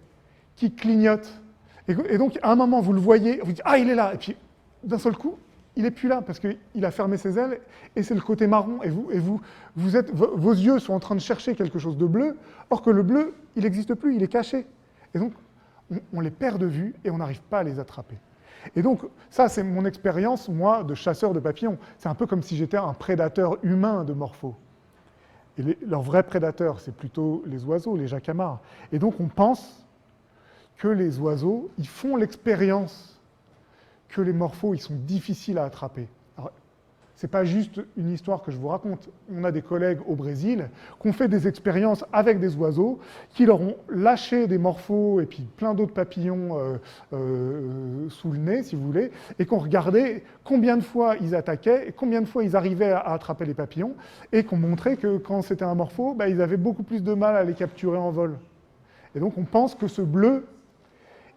qu'ils clignotent. Et donc, à un moment, vous le voyez, vous dites « Ah, il est là !» Et puis, d'un seul coup, il n'est plus là parce qu'il a fermé ses ailes et c'est le côté marron. Et vos yeux sont en train de chercher quelque chose de bleu, or que le bleu, il n'existe plus, il est caché. Et donc, on les perd de vue et on n'arrive pas à les attraper. Et donc, ça, c'est mon expérience, moi, de chasseur de papillons. C'est un peu comme si j'étais un prédateur humain de morphos. Et leurs vrais prédateurs, c'est plutôt les oiseaux, les jacamars. Et donc, on pense que les oiseaux, ils font l'expérience que les morphos, ils sont difficiles à attraper. Ce n'est pas juste une histoire que je vous raconte. On a des collègues au Brésil qui ont fait des expériences avec des oiseaux, qui leur ont lâché des morphos et puis plein d'autres papillons sous le nez, si vous voulez, et qui ont regardé combien de fois ils attaquaient et combien de fois ils arrivaient à attraper les papillons, et qui ont montré que quand c'était un morpho, ils avaient beaucoup plus de mal à les capturer en vol. Et donc on pense que ce bleu,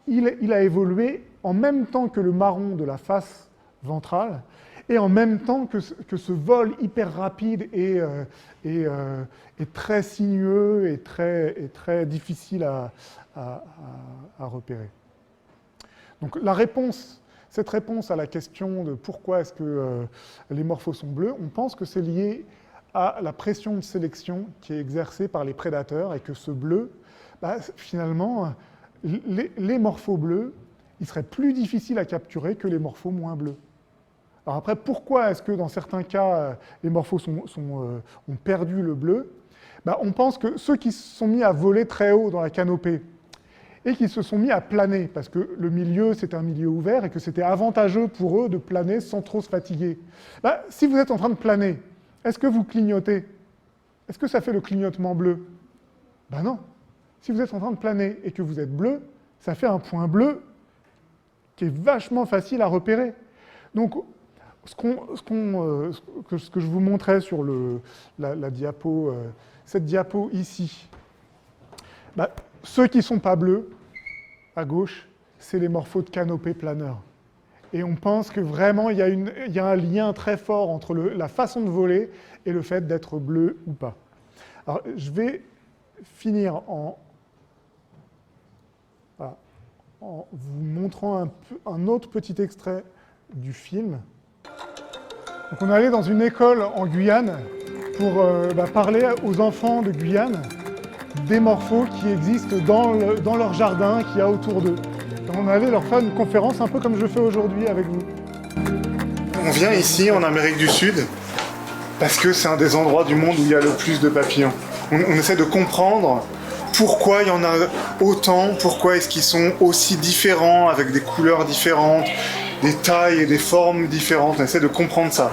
il a évolué en même temps que le marron de la face ventrale, et en même temps que ce vol hyper rapide et très sinueux et très difficile à repérer. Donc cette réponse à la question de pourquoi est-ce que les morphos sont bleus, on pense que c'est lié à la pression de sélection qui est exercée par les prédateurs et que ce bleu, finalement, les morphos bleus, ils seraient plus difficiles à capturer que les morphos moins bleus. Alors après, pourquoi est-ce que dans certains cas, les morphos ont perdu le bleu? On pense que ceux qui se sont mis à voler très haut dans la canopée et qui se sont mis à planer, parce que le milieu, c'était un milieu ouvert et que c'était avantageux pour eux de planer sans trop se fatiguer. Si vous êtes en train de planer, est-ce que vous clignotez? Est-ce que ça fait le clignotement bleu? Non. Si vous êtes en train de planer et que vous êtes bleu, ça fait un point bleu qui est vachement facile à repérer. Donc, ce que je vous montrais sur la diapo, cette diapo ici, ceux qui ne sont pas bleus, à gauche, c'est les morphos de canopée planeur. Et on pense que vraiment, il y a un lien très fort entre la façon de voler et le fait d'être bleu ou pas. Alors, je vais finir en vous montrant un autre petit extrait du film. Donc on est allé dans une école en Guyane pour parler aux enfants de Guyane des morphos qui existent dans leur jardin, qu'il y a autour d'eux. On est allé leur faire une conférence un peu comme je fais aujourd'hui avec vous. On vient ici en Amérique du Sud parce que c'est un des endroits du monde où il y a le plus de papillons. On essaie de comprendre pourquoi il y en a autant, pourquoi est-ce qu'ils sont aussi différents, avec des couleurs différentes, des tailles et des formes différentes. On essaie de comprendre ça.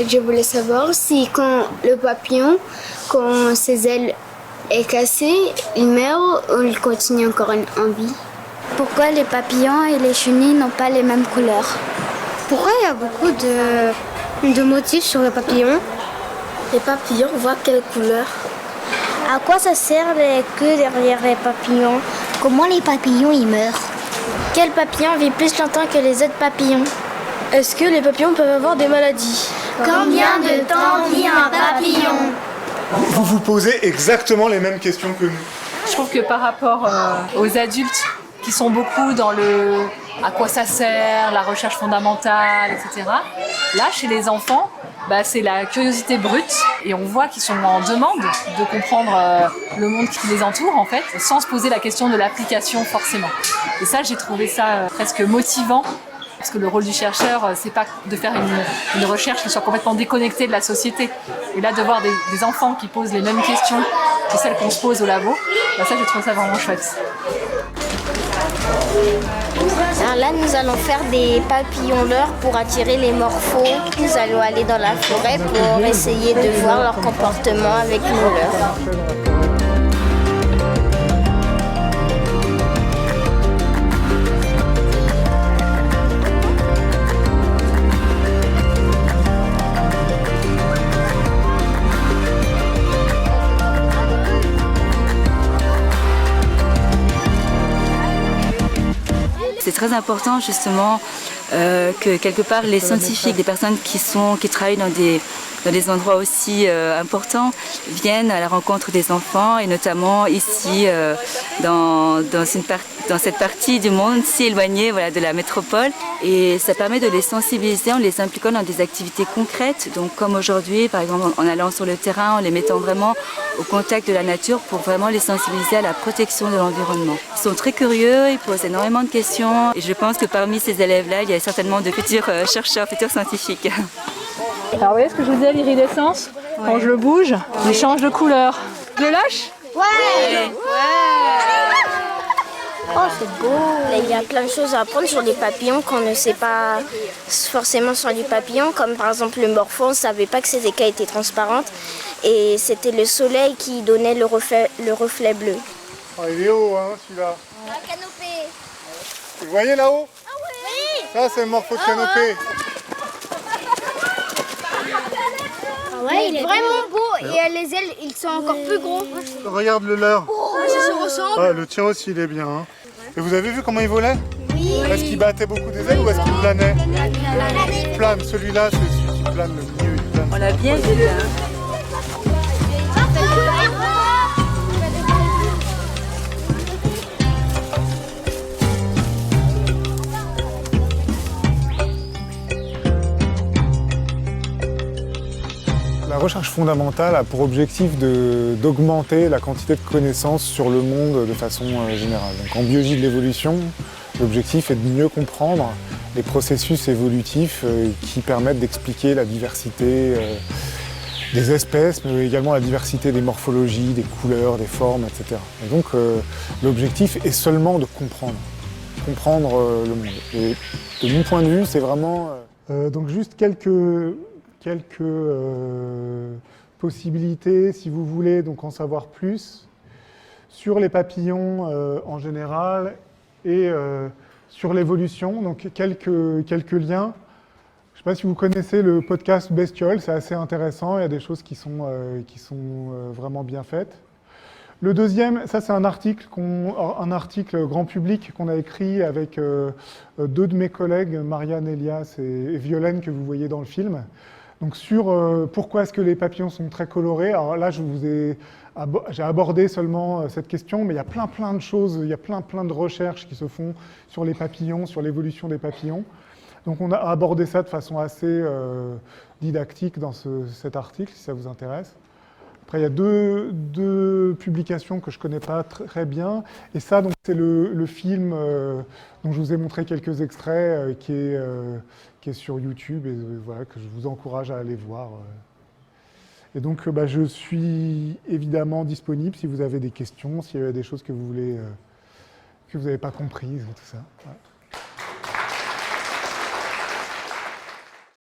Je voulais savoir si quand le papillon, quand ses ailes est cassées, il meurt ou il continue encore en vie. Pourquoi les papillons et les chenilles n'ont pas les mêmes couleurs?
Pourquoi il y a beaucoup de motifs sur les papillons?
Les papillons voient quelle couleur?
À quoi ça sert les queues derrière les papillons?
Comment les papillons ils meurent?
Quel papillon vit plus longtemps que les autres papillons?
Est-ce que les papillons peuvent avoir des maladies?
Combien de temps vit un papillon?
Vous vous posez exactement les mêmes questions que nous.
Je trouve que par rapport aux adultes qui sont beaucoup dans le à quoi ça sert, la recherche fondamentale, etc. Là, chez les enfants, c'est la curiosité brute et on voit qu'ils sont en demande de comprendre le monde qui les entoure en fait, sans se poser la question de l'application forcément. Et ça, j'ai trouvé ça presque motivant. Parce que le rôle du chercheur, c'est pas de faire une recherche qui soit complètement déconnectée de la société. Et là, de voir des enfants qui posent les mêmes questions que celles qu'on se pose au labo, ça, j'ai trouvé ça vraiment chouette.
Alors là, nous allons faire des papillons-leurres pour attirer les morphos. Nous allons aller dans la forêt pour essayer de voir leur comportement avec nos leurres.
C'est très important justement que quelque part les scientifiques, des personnes qui travaillent dans des dans des endroits aussi importants, viennent à la rencontre des enfants et notamment ici dans cette partie du monde si éloignée de la métropole. Et ça permet de les sensibiliser en les impliquant dans des activités concrètes, donc comme aujourd'hui, par exemple en allant sur le terrain, en les mettant vraiment au contact de la nature pour vraiment les sensibiliser à la protection de l'environnement. Ils sont très curieux, ils posent énormément de questions et je pense que parmi ces élèves-là, il y a certainement de futurs chercheurs, futurs scientifiques.
Alors vous voyez ce que je vous disais, l'iridescence, quand je le bouge, il change de couleur. Je le lâche?
Ouais. Oh, c'est beau! Il y a plein de choses à apprendre sur les papillons qu'on ne sait pas forcément sur les papillons, comme par exemple le morpho, on ne savait pas que ses écailles étaient transparentes et c'était le soleil qui donnait le reflet bleu.
Oh, il est haut, hein, celui-là.
La canopée!
Vous le voyez là-haut?
Ah oui!
Ça, c'est le morpho de canopée.
Ouais, il est vraiment beau et les ailes, ils sont encore plus gros.
Regarde le leur.
Ça se ressemble.
Ah, le tien aussi, il est bien. Hein. Et vous avez vu comment il volait?
Oui.
Est-ce qu'il battait beaucoup des ailes ou est-ce qu'il planait? Il plane. Celui-là, c'est celui qui plane le mieux. Il plane.
On l'a bien vu, hein.
La recherche fondamentale a pour objectif d'augmenter la quantité de connaissances sur le monde de façon générale. Donc, en biologie de l'évolution, l'objectif est de mieux comprendre les processus évolutifs qui permettent d'expliquer la diversité des espèces, mais également la diversité des morphologies, des couleurs, des formes, etc. Et donc l'objectif est seulement de comprendre le monde. Et de mon point de vue, c'est vraiment...
donc juste quelques possibilités, si vous voulez donc en savoir plus, sur les papillons en général et sur l'évolution. Donc quelques liens. Je ne sais pas si vous connaissez le podcast Bestioles, c'est assez intéressant, il y a des choses qui sont vraiment bien faites. Le deuxième, ça c'est un article grand public qu'on a écrit avec deux de mes collègues, Marianne Elias et Violaine, que vous voyez dans le film. Donc sur pourquoi est-ce que les papillons sont très colorés. Alors là, j'ai abordé seulement cette question, mais il y a plein de choses, il y a plein de recherches qui se font sur les papillons, sur l'évolution des papillons. Donc on a abordé ça de façon assez didactique dans cet article, si ça vous intéresse. Après, il y a deux publications que je ne connais pas très bien. Et ça, donc, c'est le film dont je vous ai montré quelques extraits qui est sur YouTube et voilà, que je vous encourage à aller voir. Et donc, je suis évidemment disponible si vous avez des questions, s'il y a des choses que vous voulez, que vous n'avez pas comprises, tout ça. Voilà.